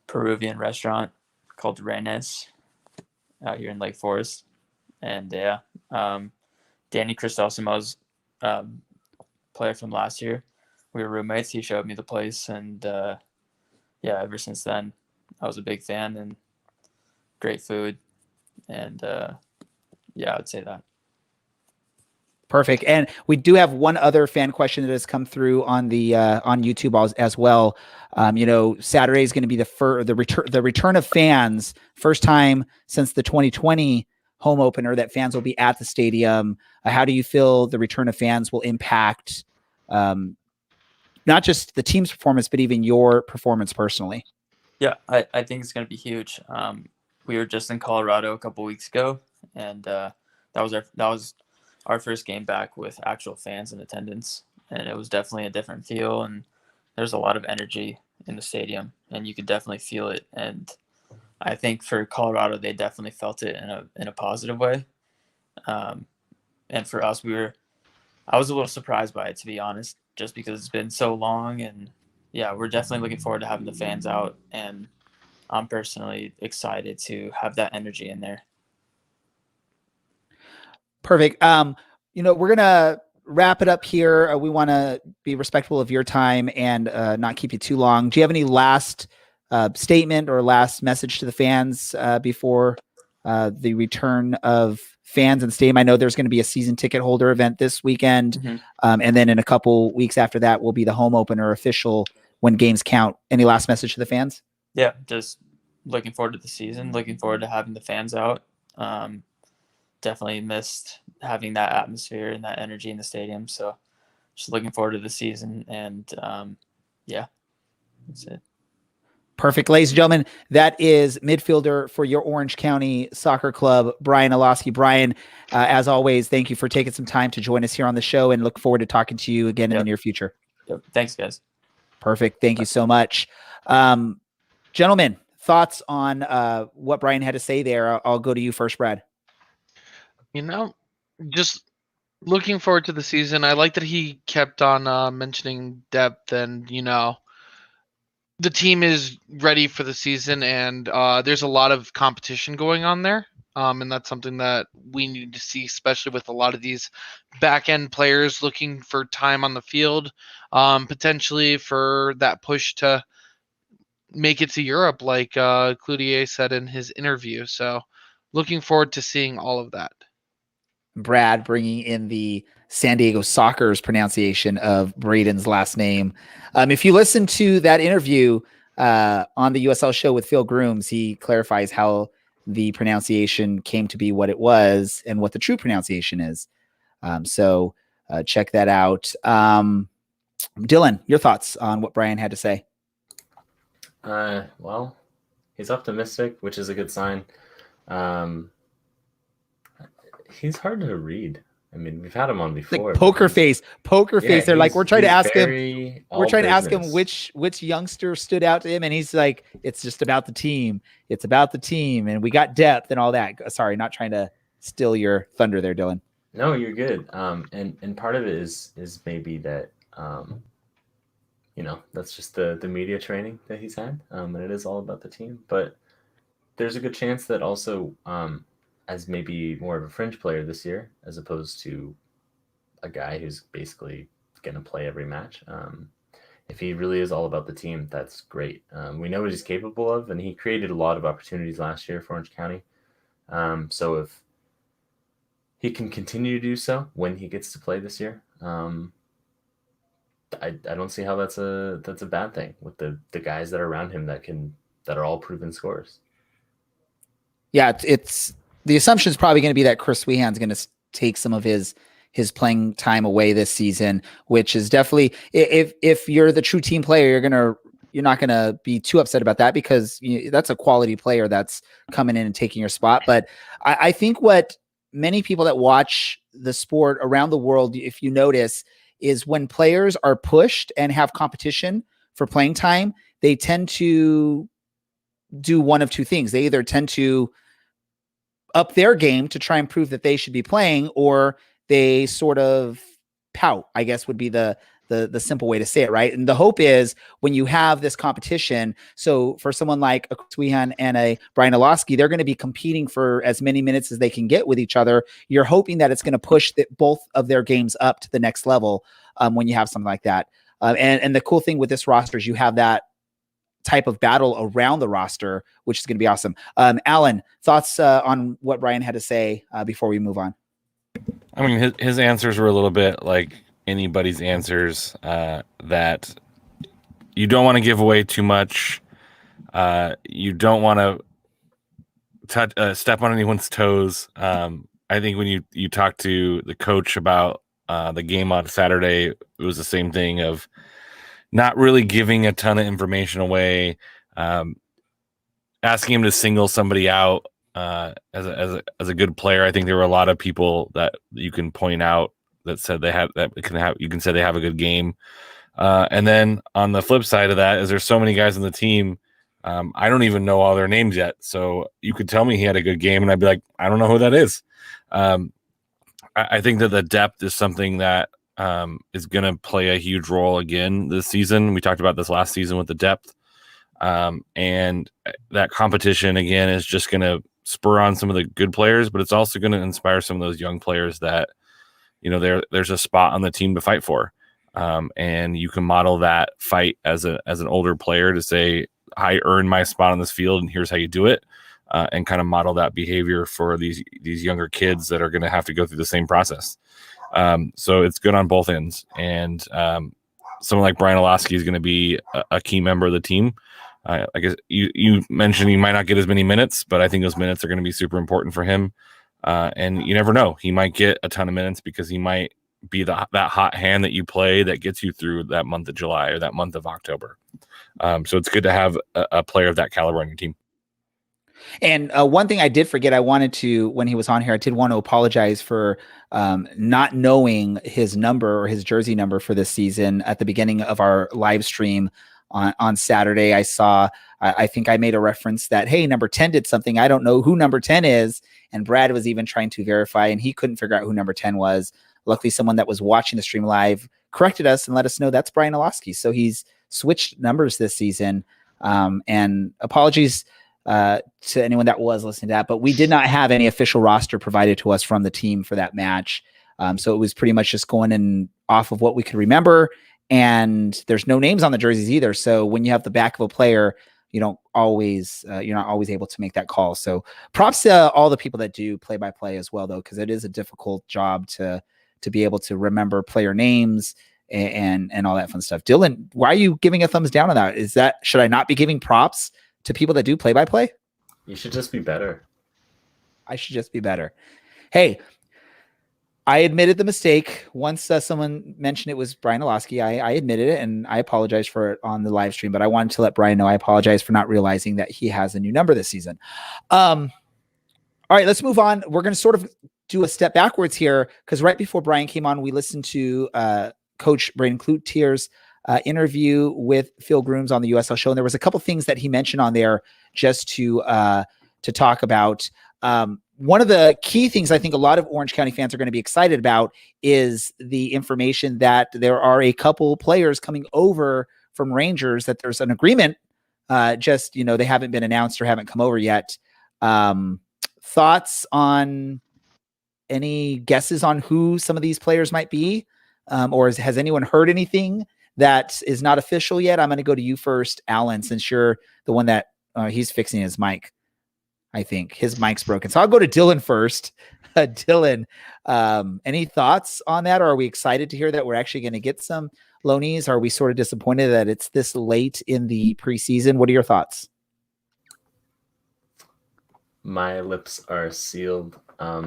Peruvian restaurant called Renes out here in Lake Forest. And yeah, Danny Cristosomo's player from last year. We were roommates. He showed me the place, and yeah, ever since then, I was a big fan, and great food, and yeah, I'd say that. Perfect. And we do have one other fan question that has come through on the on YouTube as well. Saturday is going to be the return of fans, first time since the 2020 home opener that fans will be at the stadium. How do you feel the return of fans will impact not just the team's performance, but even your performance personally? Yeah, I think it's going to be huge. We were just in Colorado a couple weeks ago, and that was our first game back with actual fans in attendance, and it was definitely a different feel, and there's a lot of energy in the stadium, and you could definitely feel it. And I think for Colorado, they definitely felt it in a positive way. And for us, I was a little surprised by it, to be honest, just because it's been so long, and yeah, we're definitely looking forward to having the fans out, and I'm personally excited to have that energy in there. Perfect. We're gonna wrap it up here. We want to be respectful of your time and not keep you too long. Do you have any last statement or last message to the fans before the return of fans and stadium? I know there's going to be a season ticket holder event this weekend, and then in a couple weeks after that will be the home opener official when games count. Any last message to the fans? Yeah, just looking forward to the season. Looking forward to having the fans out. Definitely missed having that atmosphere and that energy in the stadium. So just looking forward to the season, and Yeah, that's it. Perfect. Ladies and gentlemen, that is midfielder for your Orange County Soccer Club, Brian Olaski. Brian, as always, thank you for taking some time to join us here on the show, and look forward to talking to you again in the near future. Yep. Thanks, guys. Perfect. Thank you so much. Gentlemen, thoughts on what Brian had to say there? I'll go to you first, Brad. Just looking forward to the season. I like that he kept on mentioning depth, and the team is ready for the season, and there's a lot of competition going on there. And that's something that we need to see, especially with a lot of these back end players looking for time on the field, potentially for that push to make it to Europe, like Cloutier said in his interview. So looking forward to seeing all of that. Brad bringing in the San Diego Soccer's pronunciation of Braden's last name. If you listen to that interview on the USL show with Phil Grooms, he clarifies how the pronunciation came to be what it was and what the true pronunciation is. So check that out. Dylan, your thoughts on what Brian had to say? Well, he's optimistic, which is a good sign. He's hard to read. I mean, we've had him on before. Like poker face. They're like, we're trying to ask him. We're trying to ask him which youngster stood out to him, and he's like, it's just about the team. It's about the team, and we got depth and all that. Sorry, not trying to steal your thunder there, Dylan. No, you're good. And part of it is maybe that that's just the media training that he's had, and it is all about the team. But there's a good chance that also as maybe more of a fringe player this year, as opposed to a guy who's basically going to play every match. If he really is all about the team, that's great. We know what he's capable of, and he created a lot of opportunities last year for Orange County. So if he can continue to do so when he gets to play this year, I don't see how that's a bad thing with the guys that are around him that are all proven scorers. Yeah, it's the assumption is probably going to be that Chris Wehan's going to take some of his playing time away this season, which is definitely, if you're the true team player, you're not going to be too upset about that, because that's a quality player that's coming in and taking your spot. But I think what many people that watch the sport around the world, if you notice, is when players are pushed and have competition for playing time, they tend to do one of two things. They either tend to up their game to try and prove that they should be playing, or they sort of pout, I guess would be the simple way to say it, right? And the hope is when you have this competition, so for someone like a Chris Wehan and a Brian Olaski, they're going to be competing for as many minutes as they can get with each other. You're hoping that it's going to push both of their games up to the next level when you have something like that. And the cool thing with this roster is you have that type of battle around the roster, which is going to be awesome. Alan, thoughts on what Brian had to say before we move on? I mean, his answers were a little bit like anybody's answers, that you don't want to give away too much. You don't want to step on anyone's toes. I think when you talk to the coach about the game on Saturday, it was the same thing of not really giving a ton of information away, asking him to single somebody out as a good player. I think there were a lot of people that you can point out that said you can say they have a good game. And then on the flip side of that is there's so many guys on the team. I don't even know all their names yet. So you could tell me he had a good game and I'd be like, I don't know who that is. I think that the depth is something that is going to play a huge role again this season. We talked about this last season with the depth. And that competition again is just going to spur on some of the good players, but it's also going to inspire some of those young players that, there's a spot on the team to fight for. And you can model that fight as an older player to say, I earned my spot on this field and here's how you do it. And kind of model that behavior for these younger kids that are going to have to go through the same process. So it's good on both ends. And someone like Brian Olaski is going to be a key member of the team. I guess you mentioned he might not get as many minutes, but I think those minutes are going to be super important for him. And you never know. He might get a ton of minutes because he might be that hot hand that you play that gets you through that month of July or that month of October. So it's good to have a player of that caliber on your team. And one thing I did forget, when he was on here, I did want to apologize for not knowing his number or his jersey number for this season at the beginning of our live stream on Saturday. I think I made a reference that, hey, number 10 did something. I don't know who number 10 is. And Brad was even trying to verify, and he couldn't figure out who number 10 was. Luckily, someone that was watching the stream live corrected us and let us know that's Brian Olaski. So he's switched numbers this season. And apologies to anyone that was listening to that, but we did not have any official roster provided to us from the team for that match. So it was pretty much just going in off of what we could remember. And there's no names on the jerseys either. So when you have the back of a player, you're not always able to make that call. So props to all the people that do play by play as well, though, because it is a difficult job to be able to remember player names and all that fun stuff. Dylan, why are you giving a thumbs down on that? Should I not be giving props to people that do play by play? You should just be better. I should just be better. Hey, I admitted the mistake once someone mentioned it was Brian Olaski. I admitted it, and I apologize for it on the live stream, but I wanted to let Brian know I apologize for not realizing that he has a new number this season. All right, let's move on. We're going to sort of do a step backwards here, because right before Brian came on, we listened to Coach Braden Cloutier's interview with Phil Grooms on the USL show. And there was a couple things that he mentioned on there just to talk about. One of the key things I think a lot of Orange County fans are going to be excited about is the information that there are a couple players coming over from Rangers, that there's an agreement. They haven't been announced or haven't come over yet. Thoughts on any guesses on who some of these players might be? Or has anyone heard anything that is not official yet? I'm going to go to you first, Alan, since you're the one that he's fixing his mic. I think his mic's broken. So I'll go to Dylan first. Dylan, any thoughts on that? Or are we excited to hear that we're actually going to get some loanees? Are we sort of disappointed that it's this late in the preseason? What are your thoughts? My lips are sealed. I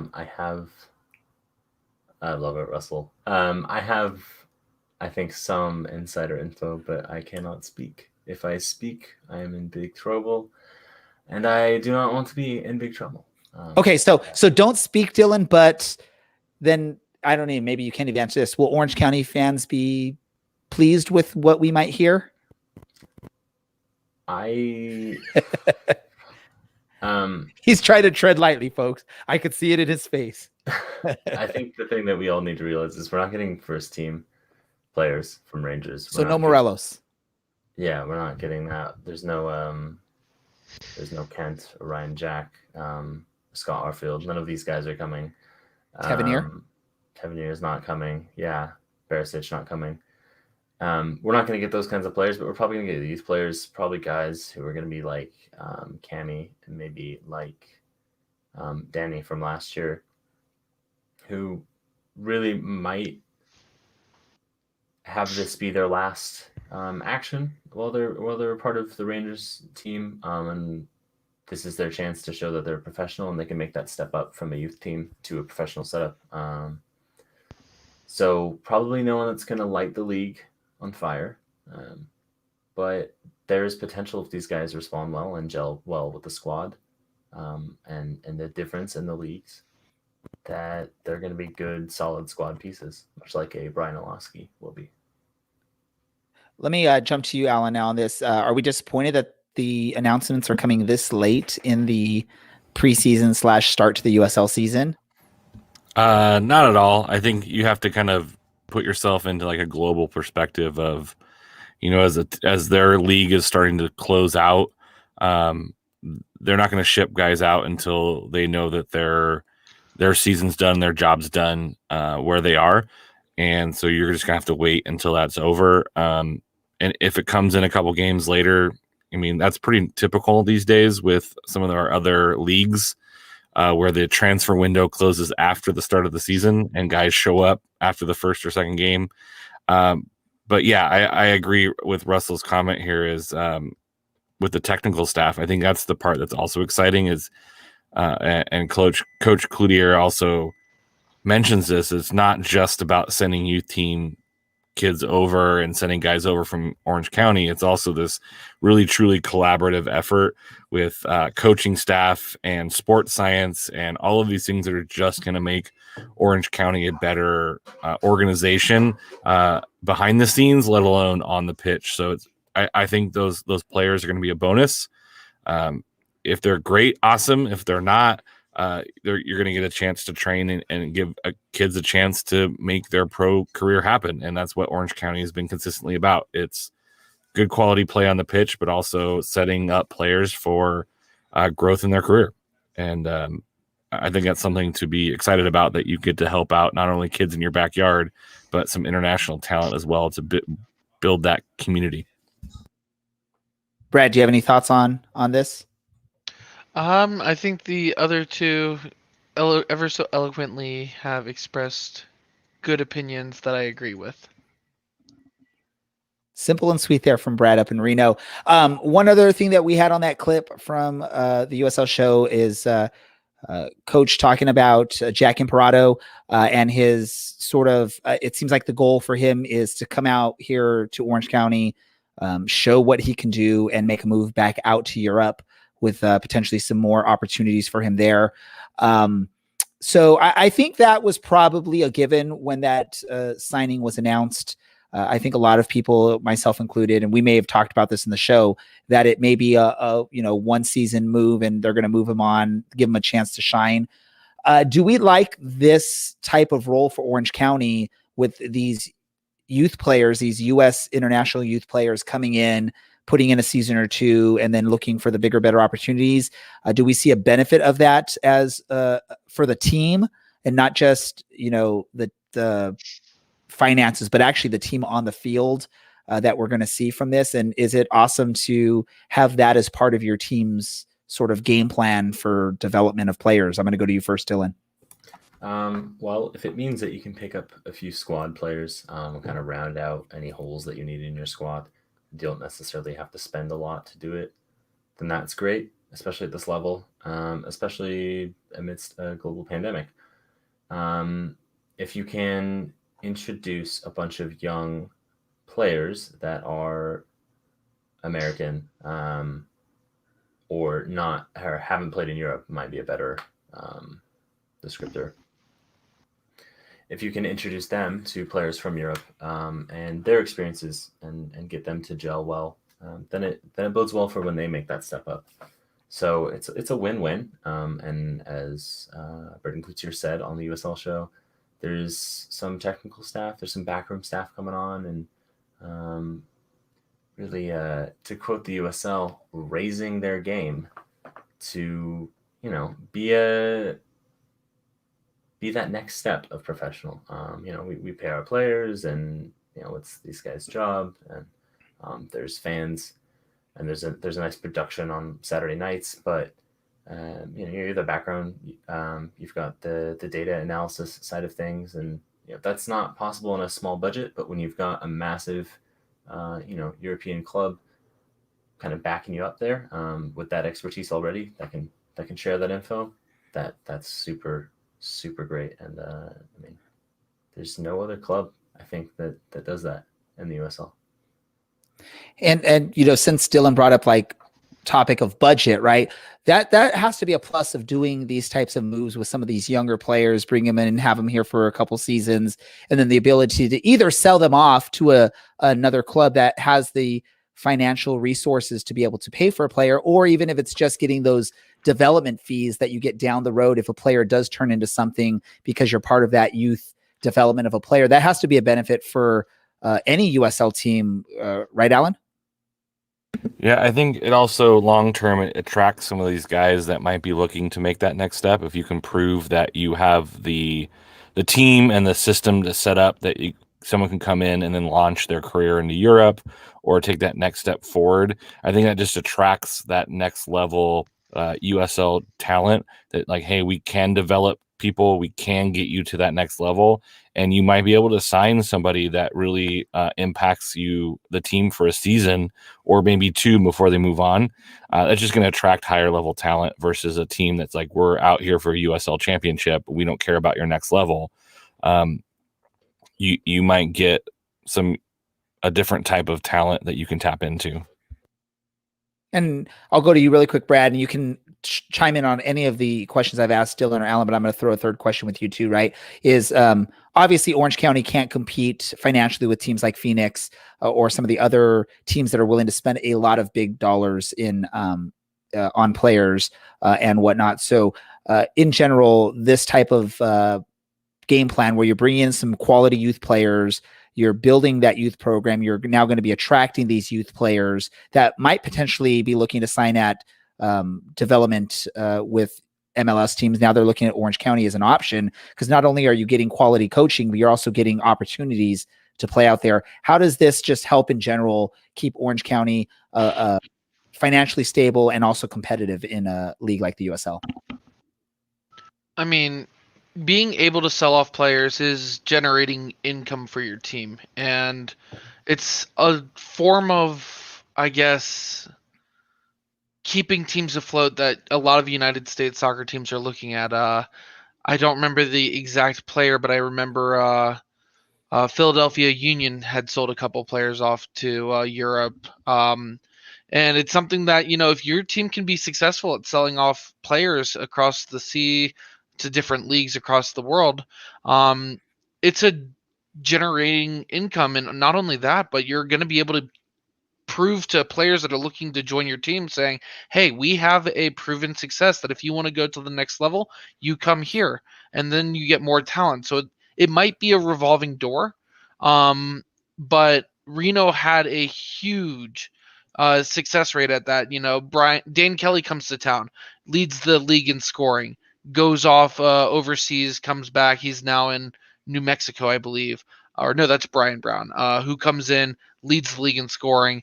love it, Russell. I have, I think, some insider info, but I cannot speak. If I speak, I am in big trouble. And I do not want to be in big trouble. Okay, so don't speak, Dylan, but then, I don't know, maybe you can't even answer this. Will Orange County fans be pleased with what we might hear? He's trying to tread lightly, folks. I could see it in his face. I think the thing that we all need to realize is we're not getting first team players from Rangers. So no Morelos. Yeah, we're not getting that. There's no Kent, Ryan Jack, Scott Arfield. None of these guys are coming. Tavernier is not coming. Yeah, Barisic not coming. We're not going to get those kinds of players, but we're probably going to get these players, probably guys who are going to be like Cammy and maybe like Danny from last year, who really might have this be their last action while they're part of the Rangers team, and this is their chance to show that they're professional and they can make that step up from a youth team to a professional setup. So probably no one that's going to light the league on fire, but there's potential if these guys respond well and gel well with the squad, and the difference in the leagues, that they're going to be good, solid squad pieces, much like a Brian Olaski will be. Let me jump to you, Alan, now on this. Are we disappointed that the announcements are coming this late in the preseason / start to the USL season? Not at all. I think you have to kind of put yourself into like a global perspective of, as their league is starting to close out, they're not going to ship guys out until they know that their season's done, their job's done, where they are. And so you're just gonna have to wait until that's over. And if it comes in a couple games later, I mean, that's pretty typical these days with some of our other leagues, where the transfer window closes after the start of the season and guys show up after the first or second game. But yeah, I agree with Russell's comment here is with the technical staff. I think that's the part that's also exciting is, and Coach Cloutier also mentions this, it's not just about sending youth team kids over and sending guys over from Orange County. It's also this really truly collaborative effort with coaching staff and sports science and all of these things that are just going to make Orange County a better organization behind the scenes, let alone on the pitch. So I think those players are going to be a bonus. If they're great, awesome. If they're not, you're going to get a chance to train and give kids a chance to make their pro career happen. And that's what Orange County has been consistently about. It's good quality play on the pitch, but also setting up players for growth in their career. And I think that's something to be excited about, that you get to help out not only kids in your backyard, but some international talent as well to build that community. Brad, do you have any thoughts on this? I think the other two ever so eloquently have expressed good opinions that I agree with. Simple and sweet there from Brad up in Reno. One other thing that we had on that clip from the USL show is Coach talking about Jack Imperato and his sort of, it seems like the goal for him is to come out here to Orange County, show what he can do, and make a move back out to Europe with potentially some more opportunities for him there. So I think that was probably a given when that signing was announced. I think a lot of people, myself included, and we may have talked about this in the show, that it may be a one season move and they're going to move him on, give him a chance to shine. Do we like this type of role for Orange County with these youth players, these U.S. international youth players coming in, putting in a season or two, and then looking for the bigger, better opportunities? Do we see a benefit of that as for the team, and not just the finances, but actually the team on the field that we're going to see from this? And is it awesome to have that as part of your team's sort of game plan for development of players? I'm going to go to you first, Dylan. Well, if it means that you can pick up a few squad players, kind of round out any holes that you need in your squad, you don't necessarily have to spend a lot to do it, then that's great, especially at this level, especially amidst a global pandemic. If you can introduce a bunch of young players that are American or not, or haven't played in Europe, might be a better descriptor. If you can introduce them to players from Europe and their experiences and get them to gel well, then it bodes well for when they make that step up. So it's a win-win. And as Burton Cloutier said on the USL show, there's some technical staff, there's some backroom staff coming on, and really, to quote the USL, raising their game to be that next step of professional. We pay our players, and it's these guys' job, and there's fans, and there's a nice production on Saturday nights, but you're the background. You've got the data analysis side of things, and that's not possible in a small budget. But when you've got a massive, European club kind of backing you up there with that expertise already, that can share that info, that's super, super great. And there's no other club, I think, that does that in the USL. And since Dylan brought up like topic of budget, right? That has to be a plus of doing these types of moves with some of these younger players, bring them in and have them here for a couple seasons, and then the ability to either sell them off to another club that has the financial resources to be able to pay for a player, or even if it's just getting those development fees that you get down the road if a player does turn into something because you're part of that youth development of a player. That has to be a benefit for any USL team, right, Alan? Yeah, I think it also long-term it attracts some of these guys that might be looking to make that next step. If you can prove that you have the team and the system to set up that someone can come in and then launch their career into Europe or take that next step forward, I think that just attracts that next level USL talent that, like, hey, we can develop people, we can get you to that next level, and you might be able to sign somebody that really impacts the team for a season or maybe 2 before they move on. That's just going to attract higher level talent versus a team that's like, we're out here for a USL championship, but we don't care about your next level. You might get a different type of talent that you can tap into. And I'll go to you really quick, Brad, and you can chime in on any of the questions I've asked Dylan or Alan, but I'm going to throw a third question with you too, right? Is obviously Orange County can't compete financially with teams like Phoenix or some of the other teams that are willing to spend a lot of big dollars in on players and whatnot. So in general, this type of game plan where you're bringing in some quality youth players, you're building that youth program, you're now going to be attracting these youth players that might potentially be looking to sign at development with MLS teams. Now they're looking at Orange County as an option because not only are you getting quality coaching, but you're also getting opportunities to play out there. How does this just help in general keep Orange County financially stable and also competitive in a league like the USL? I mean, being able to sell off players is generating income for your team, and it's a form of, I guess, keeping teams afloat that a lot of United States soccer teams are looking at. I don't remember the exact player, but I remember Philadelphia Union had sold a couple players off to Europe. And it's something that, if your team can be successful at selling off players across the sea to different leagues across the world, it's a generating income. And not only that, but you're going to be able to prove to players that are looking to join your team saying, hey, we have a proven success that if you want to go to the next level, you come here, and then you get more talent. So it might be a revolving door. But Reno had a huge success rate at that. Dan Kelly comes to town, leads the league in scoring, goes off overseas, comes back. He's now in New Mexico, I believe. Or no, that's Brian Brown, who comes in, leads the league in scoring,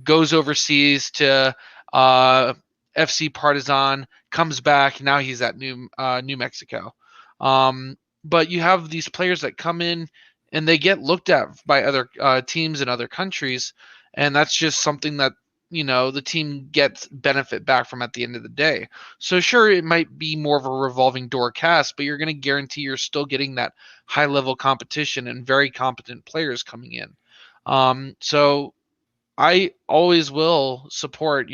goes overseas to FC Partizan, comes back. Now he's at New Mexico. But you have these players that come in and they get looked at by other teams in other countries, and that's just something that the team gets benefit back from at the end of the day. So sure, it might be more of a revolving door cast, but you're going to guarantee you're still getting that high level competition and very competent players coming in. So I always will support,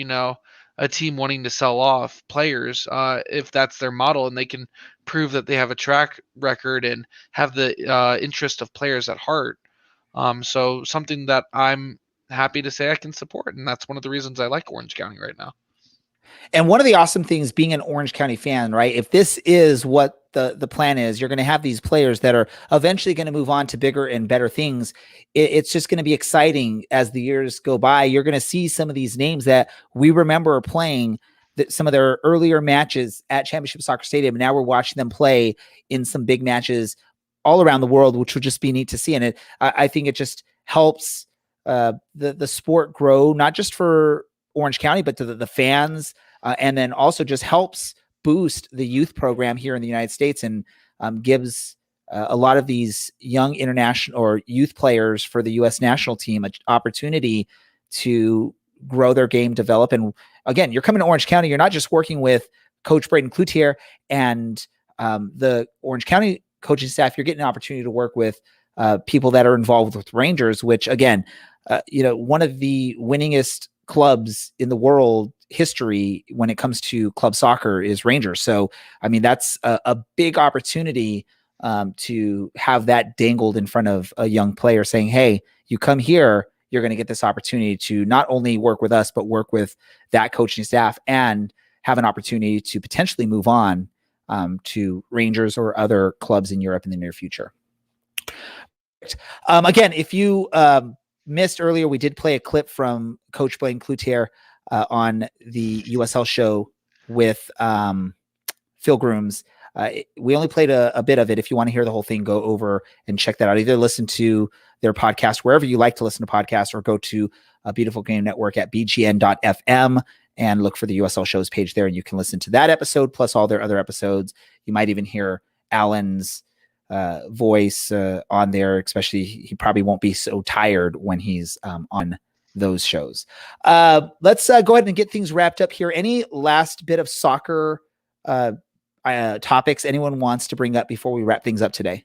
a team wanting to sell off players if that's their model and they can prove that they have a track record and have the interest of players at heart. So something that I'm happy to say I can support, and that's one of the reasons I like Orange County right now. And one of the awesome things being an Orange County fan, right? If this is what the plan is, you're going to have these players that are eventually going to move on to bigger and better things. It's just going to be exciting as the years go by. You're going to see some of these names that we remember playing some of their earlier matches at Championship Soccer Stadium. Now we're watching them play in some big matches all around the world, which would just be neat to see. And I think it just helps the sport grow, not just for Orange County, but to the fans, and then also just helps boost the youth program here in the United States and gives a lot of these young international or youth players for the U.S. national team an opportunity to grow their game, develop. And again, you're coming to Orange County. You're not just working with Coach Braden Cloutier and the Orange County coaching staff. You're getting an opportunity to work with people that are involved with Rangers, which again, one of the winningest clubs in the world history when it comes to club soccer is Rangers. So, I mean, that's a big opportunity to have that dangled in front of a young player saying, hey, you come here, you're going to get this opportunity to not only work with us, but work with that coaching staff and have an opportunity to potentially move on to Rangers or other clubs in Europe in the near future. Again, if you missed earlier, we did play a clip from Coach Blaine Cloutier on the USL show with Phil Grooms. We only played a bit of it. If you want to hear the whole thing, go over and check that out. Either listen to their podcast wherever you like to listen to podcasts, or go to a Beautiful Game Network at bgn.fm and look for the USL shows page there, and you can listen to that episode plus all their other episodes. You might even hear Alan's voice on there, especially he probably won't be so tired when he's on those shows. Let's go ahead and get things wrapped up here. Any last bit of soccer topics anyone wants to bring up before we wrap things up today?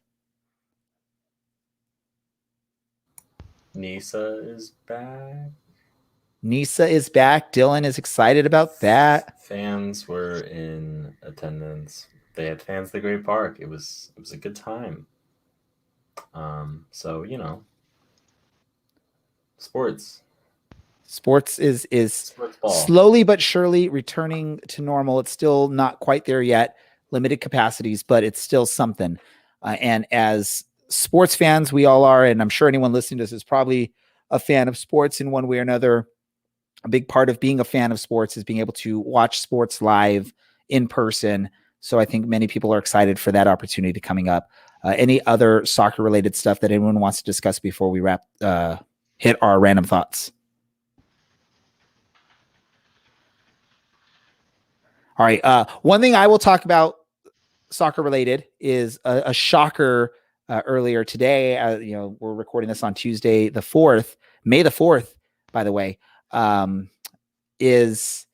Nisa is back. Nisa is back. Dylan is excited about that. Fans were in attendance. They had fans at the Great Park. It was a good time. So sports is sports ball. slowly but surely returning to normal. It's still not quite there yet, limited capacities, but it's still something. And as sports fans, we all are, and I'm sure anyone listening to this is probably a fan of sports in one way or another. A big part of being a fan of sports is being able to watch sports live in person. So I think many people are excited for that opportunity coming up. Any other soccer related stuff that anyone wants to discuss before we hit our random thoughts? All right. One thing I will talk about soccer related is a shocker earlier today. We're recording this on Tuesday, the 4th, May the 4th, by the way, is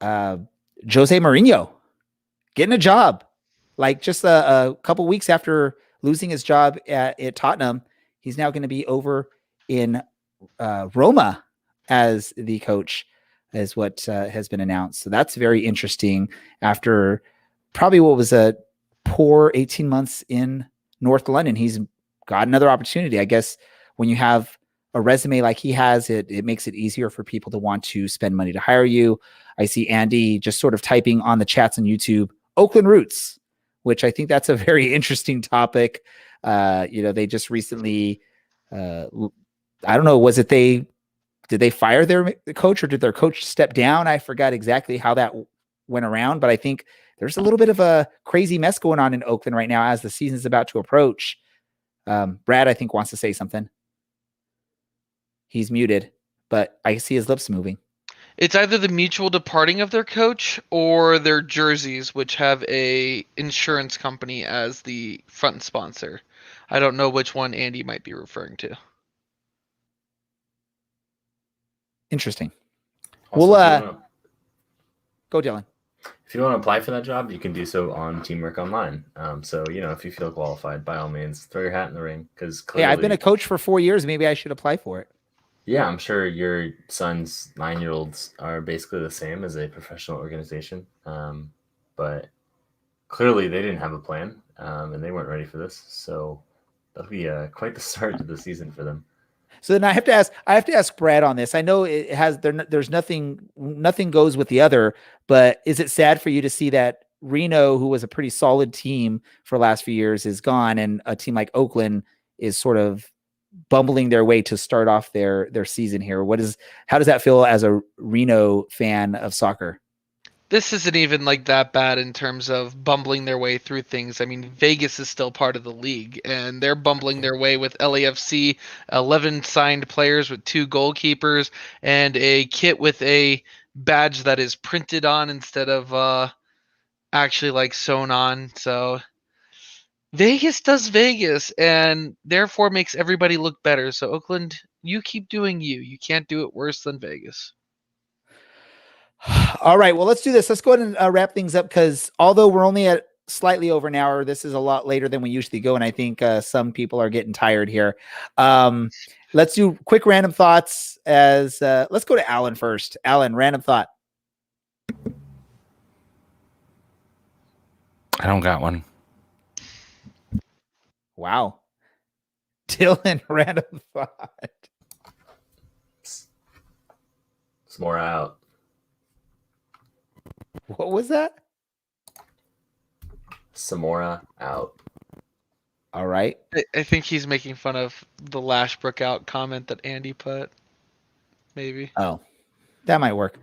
Jose Mourinho getting a job. Like just a couple weeks after losing his job at Tottenham, he's now going to be over in Roma as the coach, is what has been announced. So that's very interesting after probably what was a poor 18 months in North London. He's got another opportunity. I guess when you have a resume like he has, it makes it easier for people to want to spend money to hire you. I see Andy just sort of typing on the chats on YouTube, Oakland roots, which I think that's a very interesting topic. They just recently, I don't know, did they fire their coach or did their coach step down? I forgot exactly how that went around, but I think there's a little bit of a crazy mess going on in Oakland right now as the season's about to approach. Brad, I think, wants to say something. He's muted, but I see his lips moving. It's either the mutual departing of their coach or their jerseys, which have a insurance company as the front sponsor. I don't know which one Andy might be referring to. Interesting. Also, We'll go, Dylan. If you want to apply for that job, you can do so on Teamwork Online. So if you feel qualified, by all means, throw your hat in the ring. Because I've been a coach for 4 years. Maybe I should apply for it. Yeah, I'm sure your son's 9-year-olds are basically the same as a professional organization. But clearly they didn't have a plan, and they weren't ready for this. So that'll be quite the start to the season for them. So then I have to ask Brad on this. I know it has there's nothing goes with the other, but is it sad for you to see that Reno, who was a pretty solid team for the last few years, is gone, and a team like Oakland is sort of bumbling their way to start off their season here? How does that feel as a Reno fan of soccer? This isn't even like that bad in terms of bumbling their way through things. I mean, Vegas is still part of the league, and they're bumbling their way with LAFC, 11 signed players with 2 goalkeepers, and a kit with a badge that is printed on instead of actually like sewn on. So Vegas does Vegas, and therefore makes everybody look better. So Oakland, you keep doing you. You can't do it worse than Vegas. All right, well, let's do this. Let's go ahead and wrap things up, because although we're only at slightly over an hour, this is a lot later than we usually go, and I think some people are getting tired here. Let's do quick random thoughts. Let's go to Alan first. Alan, random thought. I don't got one. Wow. Dylan, random thought. Samora out. What was that? Samora out. All right. I think he's making fun of the Lashbrook out comment that Andy put. Maybe. Oh, that might work.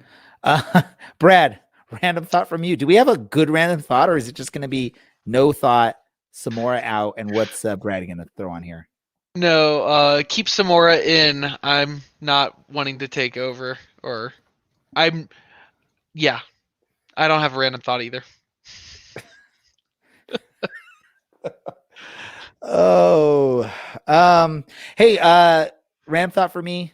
Brad, random thought from you. Do we have a good random thought, or is it just going to be no thought, Samora out, and what's Brad going to throw on here? No, keep Samora in. I'm not wanting to take over, I don't have a random thought either. Oh, hey, random thought for me.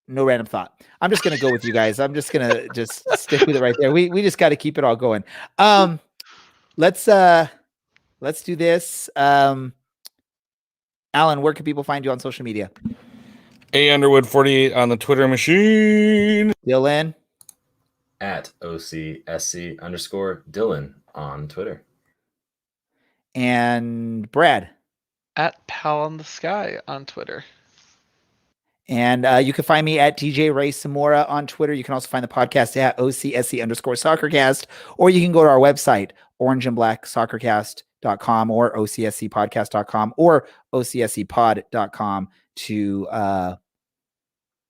No random thought. I'm just gonna go with you guys. I'm just gonna just stick with it right there. We just got to keep it all going. Let's do this. Alan, where can people find you on social media? Underwood48 on the Twitter machine. Dylan At OCSC_Dylan on Twitter. and Brad. At Pal on the Sky on Twitter. And you can find me at DJ Ray Samora on Twitter. You can also find the podcast at OCSC_soccercast, or you can go to our website, orangeandblacksoccercast.com or OCSCpodcast.com or OCSCpod.com to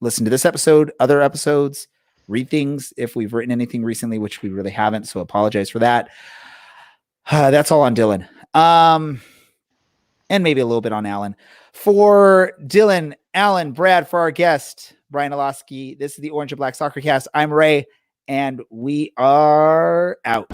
listen to this episode, other episodes, read things if we've written anything recently, which we really haven't. So apologize for that. That's all on Dylan. And maybe a little bit on Alan. For Dylan, Alan, Brad, for our guest, Brian Olaski, this is the Orange and Black Soccer Cast. I'm Ray, and we are out.